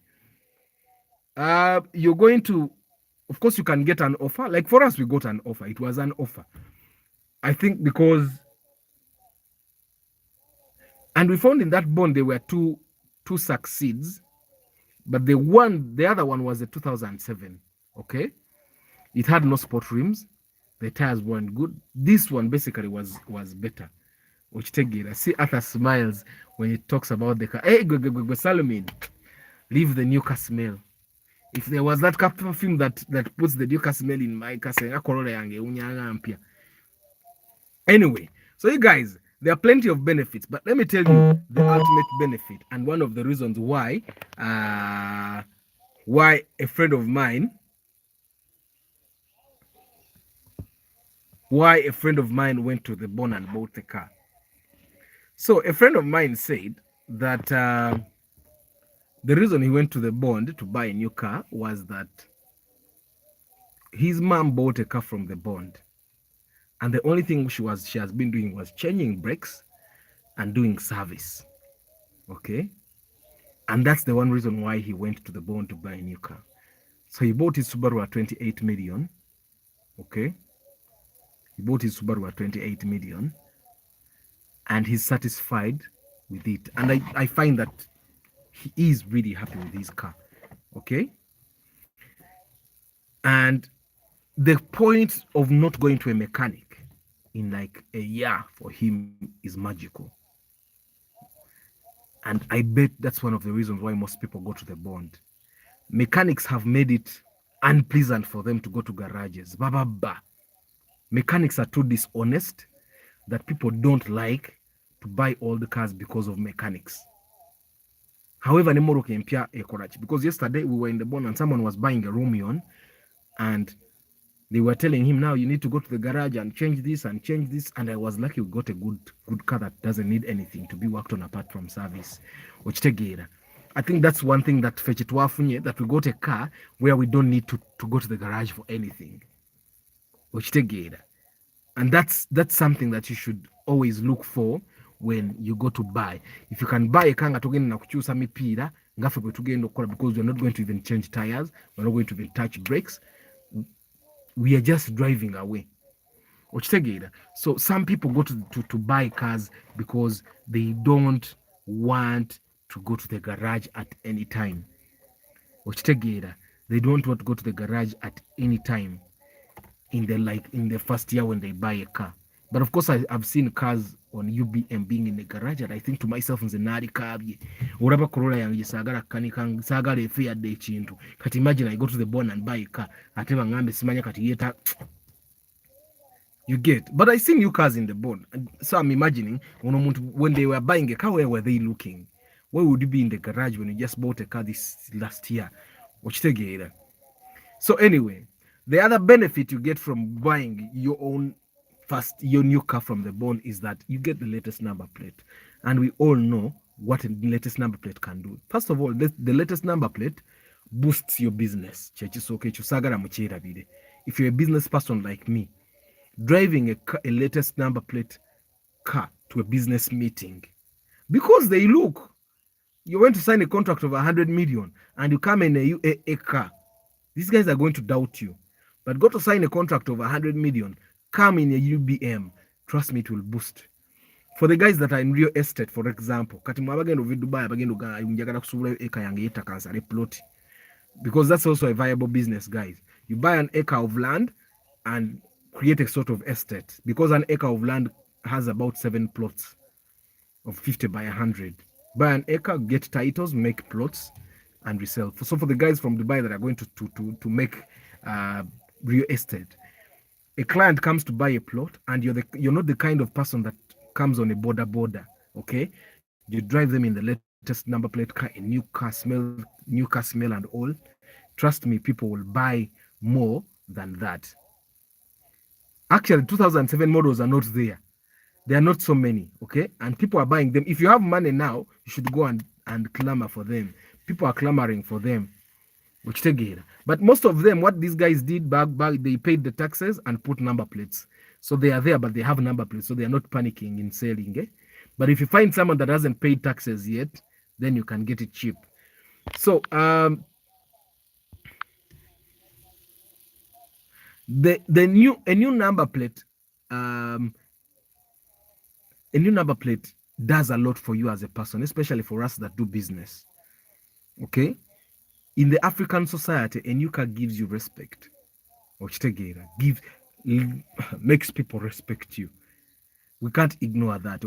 you're going to. Of course, you can get an offer. Like for us, we got an offer. It was an offer. I think because, and we found in that bond there were two Succeeds, but the other one was a 2007. Okay, it had no sport rims. The tires weren't good. This one basically was better. Okitegeera. See Arthur smiles when he talks about the car. Hey, go Salomon, leave the new car smell. If there was that perfume that puts the new car smell in my car, anyway, so you guys, there are plenty of benefits, but let me tell you the ultimate benefit and one of the reasons why a friend of mine why a friend of mine went to the bond and bought the car. So a friend of mine said that the reason he went to the bond to buy a new car was that his mom bought a car from the bond, and the only thing she has been doing was changing brakes and doing service. Okay, and that's the one reason why he went to the bond to buy a new car. So he bought his Subaru at 28 million. Okay, he bought his Subaru at 28 million, and he's satisfied with it. And I find that he is really happy with his car. Okay, and the point of not going to a mechanic in like a year for him is magical. And I bet that's one of the reasons why most people go to the bond. Mechanics have made it unpleasant for them to go to garages. Ba, ba, ba. Mechanics are too dishonest that people don't like to buy all the cars because of mechanics. However, because yesterday we were in the bond and someone was buying a Romion, and they were telling him, now you need to go to the garage and change this and change this. And I was lucky we got a good car that doesn't need anything to be worked on apart from service. I think that's one thing that that we got a car where we don't need to go to the garage for anything. And that's something that you should always look for when you go to buy. If you can buy a car tugenda nakukyusa mipiira ngaffe bwe tugenda okukola, because we're not going to even change tires, we're not going to even touch brakes, we are just driving away. So some people go to buy cars because they don't want to go to the garage at any time. They don't want to go to the garage at any time in the first year when they buy a car. But of course, I've seen cars on UBM being in the garage, and I think to myself, nze naali kaabye olaba Corolla yange saagala kanika saagala efe yadde ekintu. Kati imagine I go to the bond and buy a car ate bangambe simanya kati yeta. You get, but I seen new cars in the bond, so I'm imagining when they were buying a car, where were they looking? Where would you be in the garage when you just bought a car this last year? So anyway, the other benefit you get from buying your new car from the bond is that you get the latest number plate, and we all know what the latest number plate can do. First of all, the latest number plate boosts your business. If you're a business person like me, driving a latest number plate car to a business meeting, because they look, you went to sign a contract of 100 million and you come in a car, these guys are going to doubt you. But go to sign a contract of 100 million, come in a UBM, trust me, it will boost. For the guys that are in real estate, for example, because that's also a viable business, guys. You buy an acre of land and create a sort of estate, because an acre of land has about 7 plots of 50 by 100. Buy an acre, get titles, make plots, and resell. So for the guys from Dubai that are going to make real estate, a client comes to buy a plot, and you're not the kind of person that comes on a border. Okay, you drive them in the latest number plate car, a new car smell and all. Trust me, people will buy more than that. Actually, 2007 models are not there. There are not so many, okay? And people are buying them. If you have money now, you should go and clamor for them. People are clamoring for them. But most of them, what these guys did back, they paid the taxes and put number plates. So they are there, but they have number plates, so they are not panicking in selling. Eh? But if you find someone that hasn't paid taxes yet, then you can get it cheap. So a new number plate, a new number plate does a lot for you as a person, especially for us that do business. Okay, in the African society, a new car gives you respect. Makes people respect you. We can't ignore that.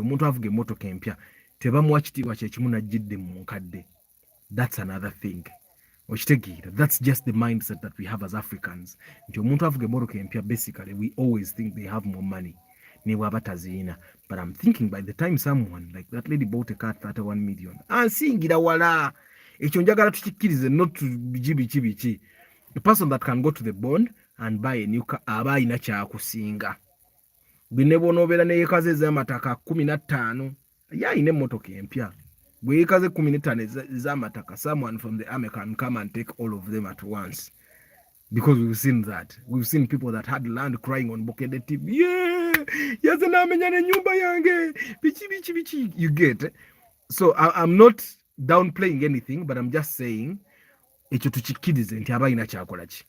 That's another thing. That's just the mindset that we have as Africans. Basically, we always think they have more money. But I'm thinking by the time someone like that lady bought a car at 31 million, and seeing it wala, not to bichi. The person that can go to the bond and buy a new car, aba inacha kusinga. gwe ne bw'onobeera ne yeekaze ez'amataka 15 ye ayina emmotoka empya gwe yeekaze 15 ez'amataka someone from the army can come and take all of them at once because we've seen that. We've seen people that had land crying on Bokede TV. Yeah, yaze namenya n'ennyumba yange bichi. You get? So I'm not downplaying anything, but I'm just saying ekyo tukikirize nti abalina kyakola ki.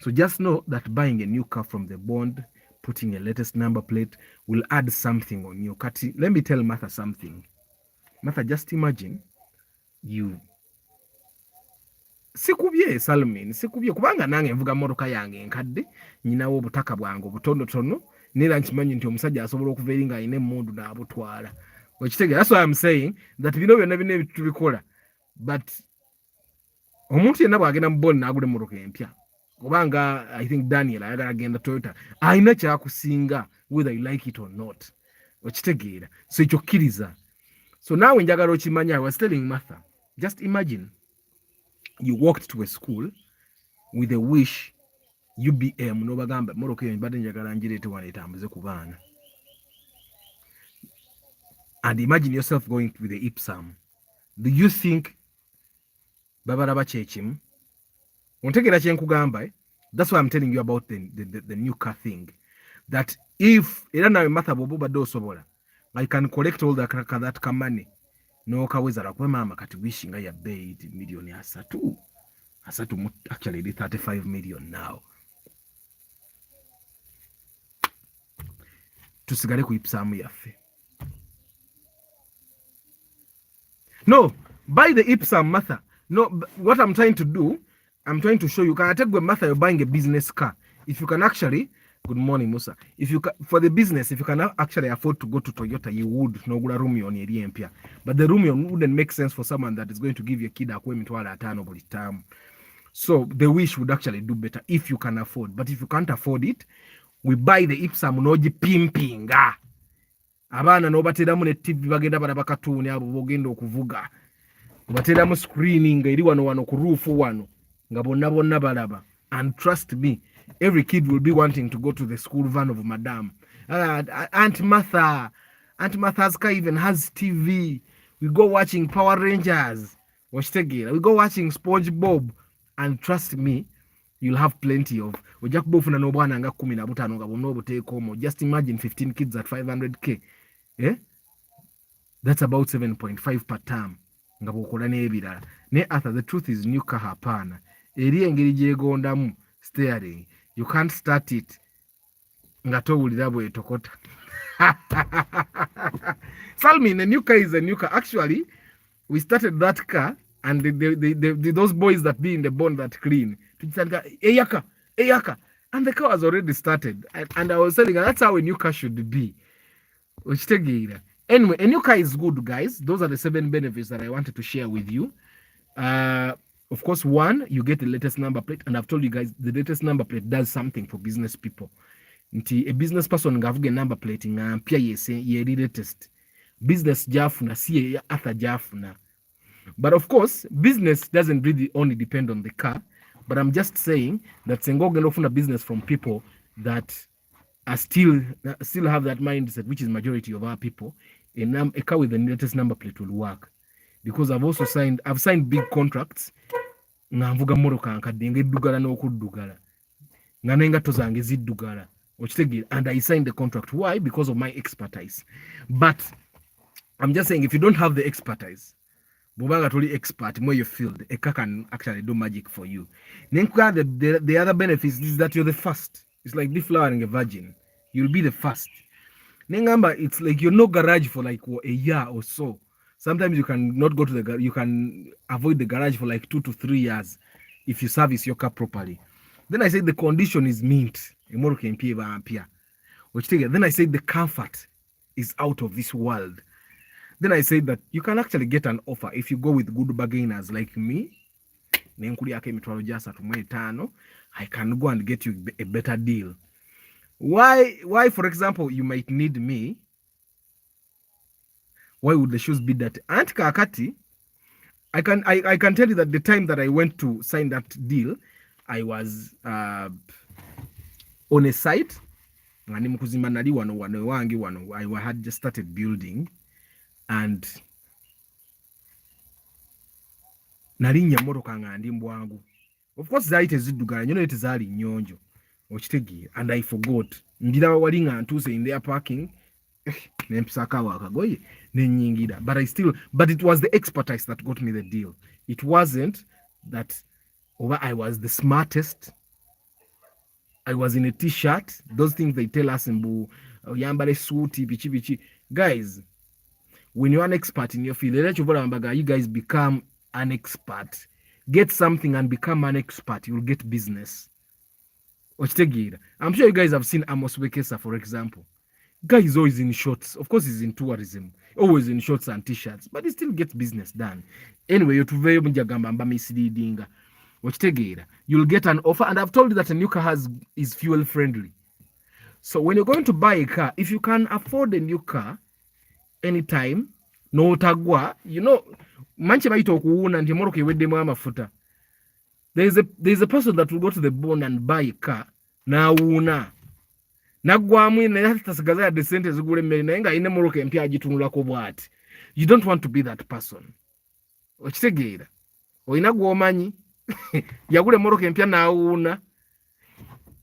So just know that buying a new car from the bond, putting a latest number plate will add something on you. Kati, let me tell Martha something. Martha, just imagine you sikubye Salmin, sikubye kubanga nange nvuga motoka yange enkadde nyinawo obutaka bwange obutonotono nera nkimanyi nti omusajja asobola okuva eri ng'alina emmundu n'abutwala. Okitegeera? That's why I'm saying that bino byonna bino tubikola, but omuntu yenna bw'agenda mu bond n'agula emmotoka empya kubanga I think Daniel ayagala agenda Toyota ayina kyakusinga whether you like it or not. Okitegeera? So ekyo kkiriza. So naawe njagala okimanya. I was telling Martha, just imagine you walked to a school with a wish UBM n'obagamba mmoloka eyo mbadde njagala ngireete wano etambuze ku baana, and imagine yourself going with the IPSAM. Do you think babalaba kyekimu? Ontegeera kye nkugamba? That's why I'm telling you about the new car thing, that if era nawe Martha bw'oba obadde osobola, I can collect all that money n'okawezala kuba maama kati wish nga ya bait milioni asatu actually 35 million now. Tusigale ku IPSAM yaffe. No, buy the IPSAM, Martha. No, what I'm trying to do, I'm trying to show you. Can I take with Martha? You're buying a business car. If you can actually, good morning, Musa. If you can, for the business, if you can actually afford to go to Toyota, you would. No gula Romeo ni empia. But the Romeo wouldn't make sense for someone that is going to give your kid a mitwala atano buli term. So the wish would actually do better if you can afford. But if you can't afford it, we buy the IPSAM noji pimpinga. Abaana n'obateeramu ne TV bagenda balaba katuuni abo bogenda okuvuga. Obateeramu screening eri wano ku roof wano nga bonna balaba. And trust me, every kid will be wanting to go to the school van of Madam. Aunt Martha's car even has TV. We go watching Power Rangers. We go watching SpongeBob. And trust me, you'll have plenty of. Ojja kuba ofuna n'obwana nga 15 nga bonna obuteeka omwo. Just imagine 15 kids at 500k. Eh? That's about 7.5 per term. Nga bw'okola n'ebirala. Ne Arthur, the truth is new car hapana. Eri engeri gyegondamu steering. You can't start it nga towulira bw'etokota. Salmin, a new car is a new car. Actually, we started that car, and those boys that be in the bond that clean, eyaka, and the car was already started. And I was telling her that's how a new car should be. Anyway, a new car is good, guys. Those are the 7 benefits that I wanted to share with you. Of course, 1, you get the latest number plate, and I've told you guys the latest number plate does something for business people. A business person ngavuga number plate nga mpya ye latest. Business jafuna si Arthur jafuna. But of course, business doesn't really only depend on the car. But I'm just saying that Sengogen often a business from people that are still have that mindset, which is majority of our people. A car with the latest number plate will work, because I've signed big contracts. Ngamvuga moroka nkadde ng'eddugala n'okuddugala nga n'engatto zange ziddugala okitegeera, and I signed the contract. Why? Because of my expertise. But I'm just saying, if you don't have the expertise, bw'obanga toli expert in your field, a car can actually do magic for you. The other benefits is that you're the first. It's like deflowering a virgin. You'll be the first. Nengamba, it's like you're no garage for like a year or so. Sometimes you can not go to the garage. You can avoid the garage for like 2 to 3 years if you service your car properly. Then I said the condition is mint. Then I said the comfort is out of this world. Then I said that you can actually get an offer if you go with good bargainers like me. I can go and get you a better deal. Why, for example, you might need me? Why would the shoes be that? Aunt Kakati, I can tell you that the time that I went to sign that deal, I was on a site nga ndi mu kuzimba nali wano ewange wano I had just started building and nalinnya mmotoka nga ndi mbwangu. Of course zaali teziddugala nnyo naye tezaali nnyonjo okitegeera and I forgot ndira wali nga ntuuse in their parking nempisako awo akagoye nenyingira but it was the expertise that got me the deal. It wasn't that over I was the smartest. I was in a t-shirt, those things they tell us in yambale suiti bichi. Guys, when you're an expert in your field, you guys become an expert. Get something and become an expert, you'll get business. I'm sure you guys have seen Amos Wekesa, for example. Guy is always in shorts. Of course, he's in tourism, always in shorts and t-shirts, but he still gets business done. Anyway, you'll get an offer, and I've told you that a new car is fuel friendly. So when you're going to buy a car, if you can afford a new car anytime, no tagwa, manche baito kuuna nti moroke weddemu amafuta. There's a person that will go to the bond and buy a car na una nagwamu na tasigaza ya decente zigule mmeri naye nga ine moroke empya agitunulako bwati. You don't want to be that person. Okitegeera oyina gwomanyi yagule moroke empya na una.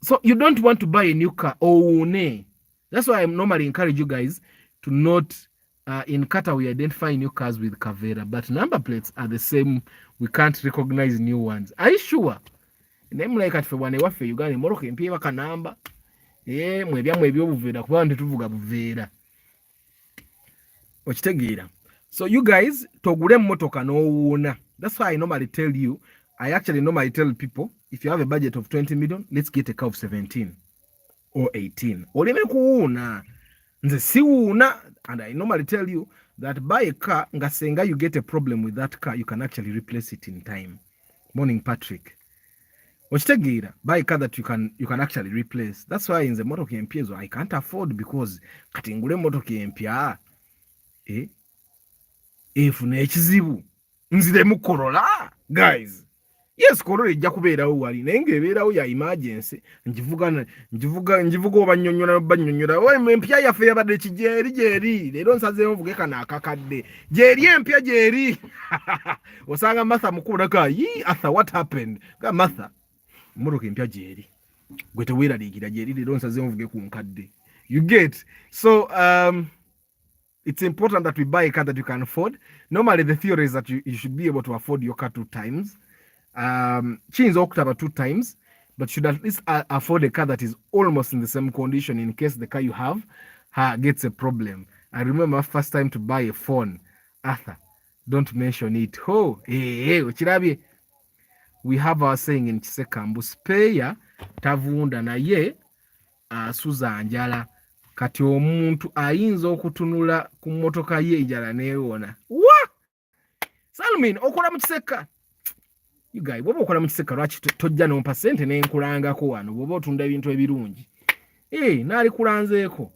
So you don't want to buy a new car oune. That's why I normally encourage you guys to not in Qatar we identify new cars with Kavera, but number plates are the same. We can't recognize new ones. Are you sure? Name like at for one wafe Uganda moroke empya baka namba mwebyamu ebyobuvera kuba ntituvuga buvera okitegeera. So you guys togule mmotoka n'owuuna. That's why I normally tell you, I actually normally tell people, if you have a budget of 20 million, let's get a car of 17 or 18. Oleme kuuna nze siwuuna. And I normally tell you that buy a car nga senga you get a problem with that car, you can actually replace it in time. Morning Patrick. Okitegeera, buy a car that you can actually replace. That's why in the motoka empya I can't afford, because kati ngule motoka empya efuna ekizibu nziremu Corolla. Guys, yes, Corolla ejja kubeerawo wali naye ng'ebeerawo ya emergency. njivuga obanyonnyola empya yaffe yabadde kijeeri leero nsazeewo nvuge kana akakadde jeeri empya jeeri. Osanga Martha mukubulako Arthur, what happened? Ga Martha mmotoka empya jeeri gwe teweeraliikira jeeri leero nsazeewo nvuge ku nkadde. You get? So it's important that we buy a car that you can afford. Normally the theory is that you should be able to afford your car 2 times. Change October 2 times, but should at least afford a car that is almost in the same condition in case the car you have gets a problem. I remember first time to buy a phone. Arthur, don't mention it. Ochirabye. We have our saying in Kisekambu, spare tavunda naye asuza njala. Kati omuntu ayinza okutunula ku mmotoka ye enjala neewona. Salmin, okola mu Kiseka. You guys, bwoba okola mu Kiseka lwaki tojja nompa ssente nenkulangako wano bwoba otunda ebintu ebirungi. Naali kulanzeeko.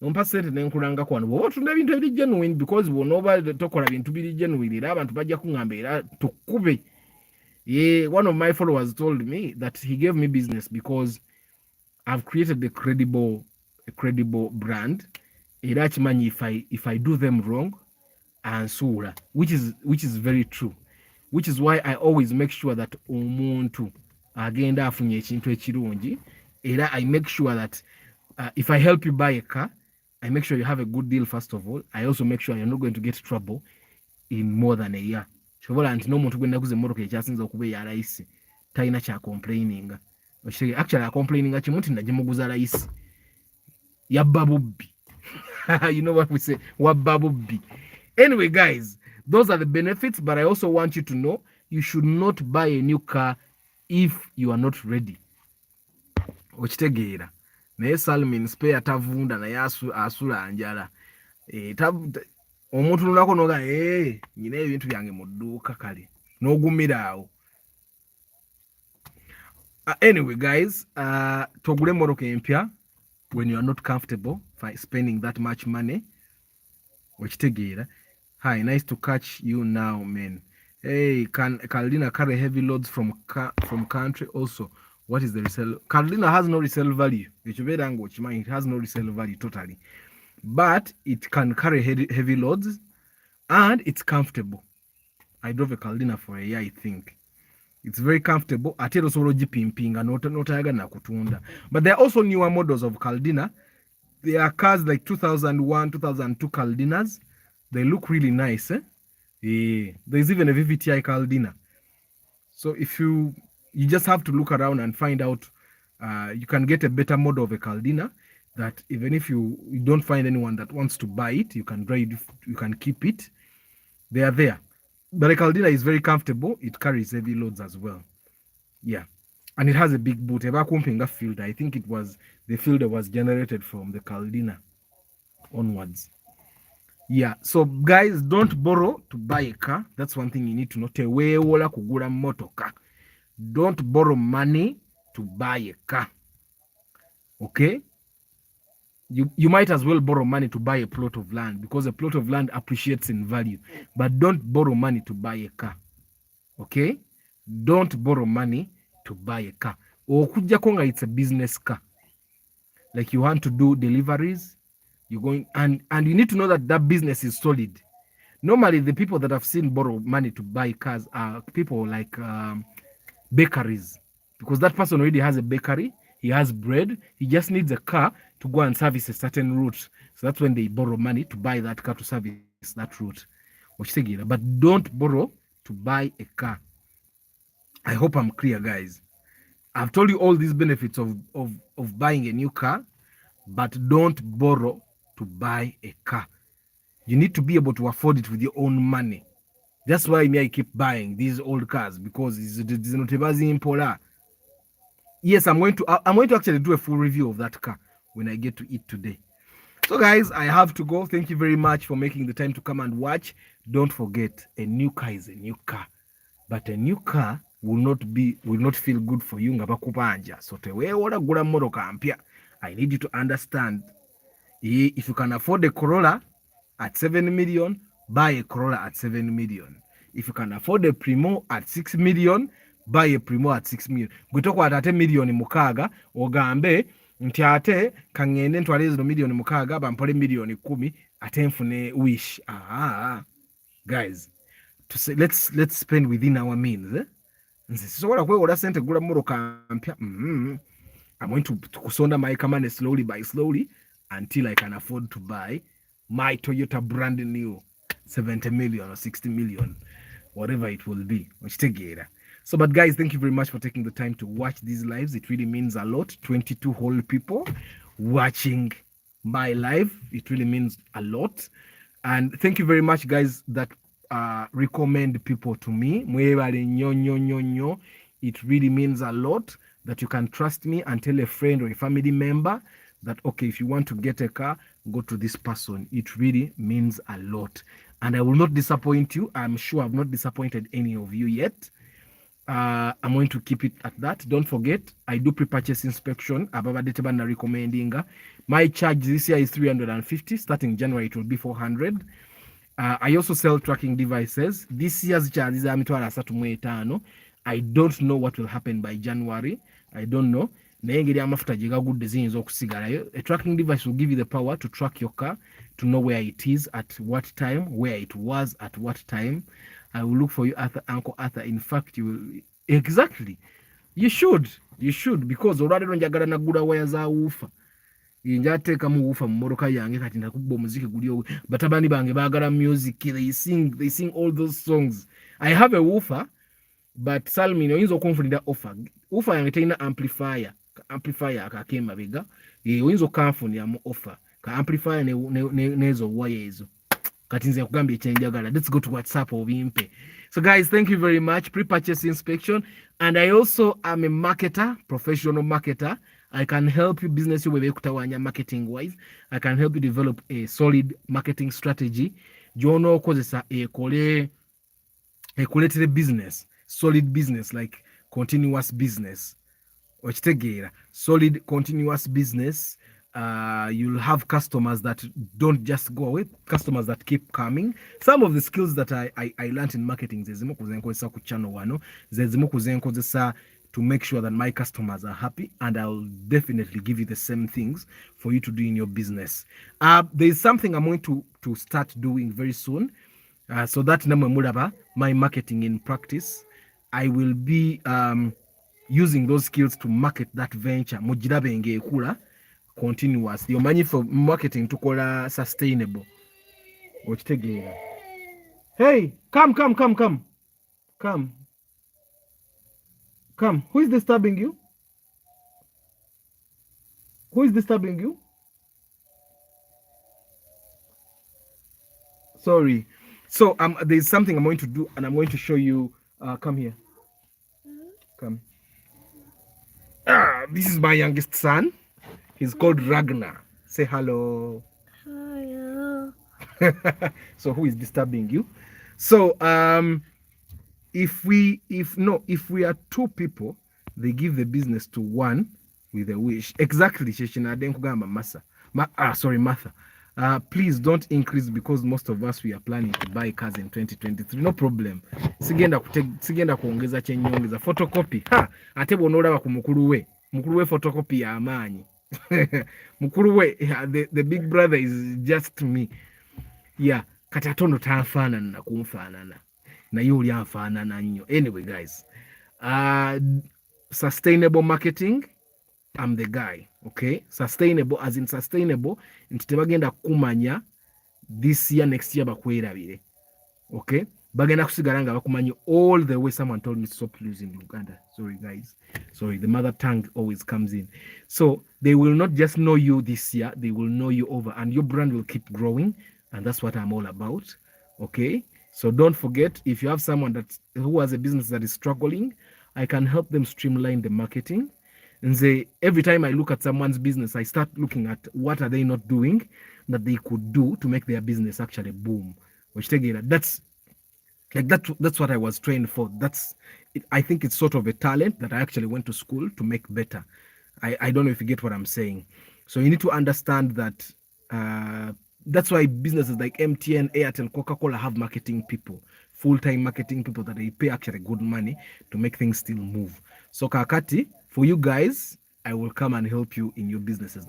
Nompa ssente nenkulangako wano bwoba otunda ebintu ebiri genuine, because bw'onooba tokola bintu biri genuine era abantu bajja kuŋŋamba era tukube. One of my followers told me that he gave me business because I've created a credible brand. Era kimanyi if I do them wrong ansula, which is very true, which is why I always make sure that omuntu agenda afunye ekintu ekirungi. Era I make sure that if I help you buy a car, I make sure you have a good deal first of all. I also make sure you're not going to get trouble in more than a year. Chobola nti n'omuntu gwe naguze emmotoka ekyasinza okuba eya layisi talina kya complaining. Actually complaining kimu nti nagimuguza layisi yabba bubbi. You know what we say, wabba bubbi. Anyway guys, those are the benefits, but I also want you to know you should not buy a new car if you are not ready. Okitegeera. Naye Salmin spare tavunda naye asula njala. Omuntu nulako noga nyina ebintu byange mu dduuka kale n'ogumira. Anyway guys, togule mmotoka empya when you are not comfortable spending that much money. Okitegeera. Hi, nice to catch you now, man. Can Carolina carry heavy loads from country also? What is the resale? Caldina has no resale value. It has no resale value totally, but it can carry heavy loads and it's comfortable. I drove a Caldina for a year, I think. It's very comfortable. Ate osobola ogipimpinga n'otayaga nakutunda. But there are also newer models of Caldina. There are cars like 2001, 2002 Caldinas. They look really nice. Yeah. There's even a VVTi Caldina. So if you just have to look around and find out, you can get a better model of a Caldina that even if you don't find anyone that wants to buy it, you can drive, you can keep it. They are there. But a Caldina is very comfortable. It carries heavy loads as well. Yeah. And it has a big boot. A vacuum finger filter. I think it was the filter was generated from the Caldina onwards. Yeah. So guys, don't borrow to buy a car. That's one thing you need to know. Tewewola kugula motoka. Don't borrow money to buy a car. Okay? You might as well borrow money to buy a plot of land because a plot of land appreciates in value. But don't borrow money to buy a car. Okay? Don't borrow money to buy a car. Okujjako nga it's a business car. Like you want to do deliveries, you're going and you need to know that that business is solid. Normally, the people that I've seen borrow money to buy cars are people like bakeries, because that person already has a bakery, he has bread, he just needs a car to go and service a certain route. So that's when they borrow money to buy that car to service that route. But don't borrow to buy a car. I hope I'm clear, guys. I've told you all these benefits of buying a new car, but don't borrow to buy a car. You need to be able to afford it with your own money. That's why me I keep buying these old cars, because it's not a. Yes, I'm going to actually do a full review of that car when I get to it today. So guys, I have to go. Thank you very much for making the time to come and watch. Don't forget, a new car is a new car, but a new car will not feel good for you nga bakubanja. So teweewola gula mmotoka mpya. I need you to understand, if you can afford a Corolla at 7 million, buy a Corolla at 7 million. If you can afford a Primo at 6 million, buy a Primo at 6 million. Gwe tokwata ate million mukaaga ogambe nti ate kangende ntwale zino million mukaaga bampole million 10 ate nfune wish. Guys, to say, let's spend within our means. Nze sisobola kwewola sente gula mmotoka mpya. I'm going to kusonda my money slowly by slowly until I can afford to buy my Toyota brand new 70 million or 60 million, whatever it will be. So, but guys, thank you very much for taking the time to watch these lives. It really means a lot. 22 whole people watching my live. It really means a lot. And thank you very much, guys, that recommend people to me. It really means a lot that you can trust me and tell a friend or a family member that, okay, if you want to get a car, go to this person. It really means a lot. And I will not disappoint you. I'm sure I've not disappointed any of you yet. I'm going to keep it at that. Don't forget, I do pre-purchase inspection. Recommending. My charge this year is 350. Starting January, it will be 400. I also sell tracking devices. This year's charge is I don't know what will happen by January. I don't know. A tracking device will give you the power to track your car, to know where it is, at what time, where it was, at what time. I will look for you, Uncle Arthur. In fact, you will. Exactly. You should, because already njagala nagula waya za woofer. Njateekamu woofer mu mmotoka yange kati ndakubba omuziki guli batabani bange baagala music. They sing all those songs. I have a woofer, but Salmin oyinza okunfunira offer yange terina amplifier akakemba bega. Oyinza okanfuniramu offer ka amplifier nezo waya ezo. Kati nze kugambye ekyenjagala. Let's go to WhatsApp obimpe. So guys, thank you very much. Pre-purchase inspection. And I also am a marketer, professional marketer. I can help you business you webekutawanya marketing wise. I can help you develop a solid marketing strategy. Jono kozesa ekole business, solid business, like continuous business. Solid continuous business. You'll have customers that don't just go away, customers that keep coming. Some of the skills that I learned in marketing zezimu kuzenkozesa ku channel wano, zezimu kuzenkozesa to make sure that my customers are happy, and I'll definitely give you the same things for you to do in your business. There's something I'm going to start doing very soon. So that namwe mulaba my marketing in practice. I will be using those skills to market that venture mugirabe ng'ekula continuously. Omanyi for marketing tukola sustainable, okitegeera. Hey, come. Who is disturbing you? Who is disturbing you? Sorry. So there's something I'm going to do, and I'm going to show you. Come here. Come. This is my youngest son. He's called Ragnar. Say hello.
Hello.
So who is disturbing you? So if we are two people, they give the business to one with a wish. Exactly, Sheshina Denkugamba Masa. Sorry, Martha. Please don't increase, because most of us we are planning to buy cars in 2023. No problem. Sigenda kuongeza chenyongeza photocopy. Ate bw'onoolaba ku mukulu we photocopy y'amaanyi. Mukulu we, the big brother is just me. Yeah, kati atono tanfaanana na kunfaanana. Naye oli anfaanana nnyo. Anyway guys, sustainable marketing, I'm the guy. Okay, sustainable as in sustainable nti tebagenda kumanya this year next year bakwerabire. Okay, bagenda kusigala nga bakumanyi all the way. Someone told me to stop using Uganda. Sorry guys, sorry, the mother tongue always comes in. So they will not just know you this year, they will know you over, and your brand will keep growing, and that's what I'm all about. Okay, so don't forget, if you have someone who has a business that is struggling, I can help them streamline the marketing. And say, every time I look at someone's business, I start looking at what are they not doing that they could do to make their business actually boom. Which that's like that's what I was trained for. I think it's sort of a talent that I actually went to school to make better. I don't know if you get what I'm saying. So you need to understand that that's why businesses like MTN, Airtel, Coca-Cola have marketing people, full-time marketing people that they pay actually good money to make things still move. So kakati, for you guys, I will come and help you in your businesses.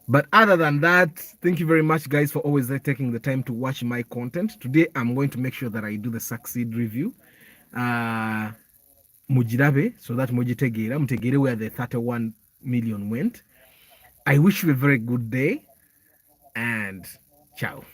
But other than that, thank you very much, guys, for always taking the time to watch my content. Today, I'm going to make sure that I do the succeed review. Mujirabe, so that mutegere where the 31 million went. I wish you a very good day, and ciao.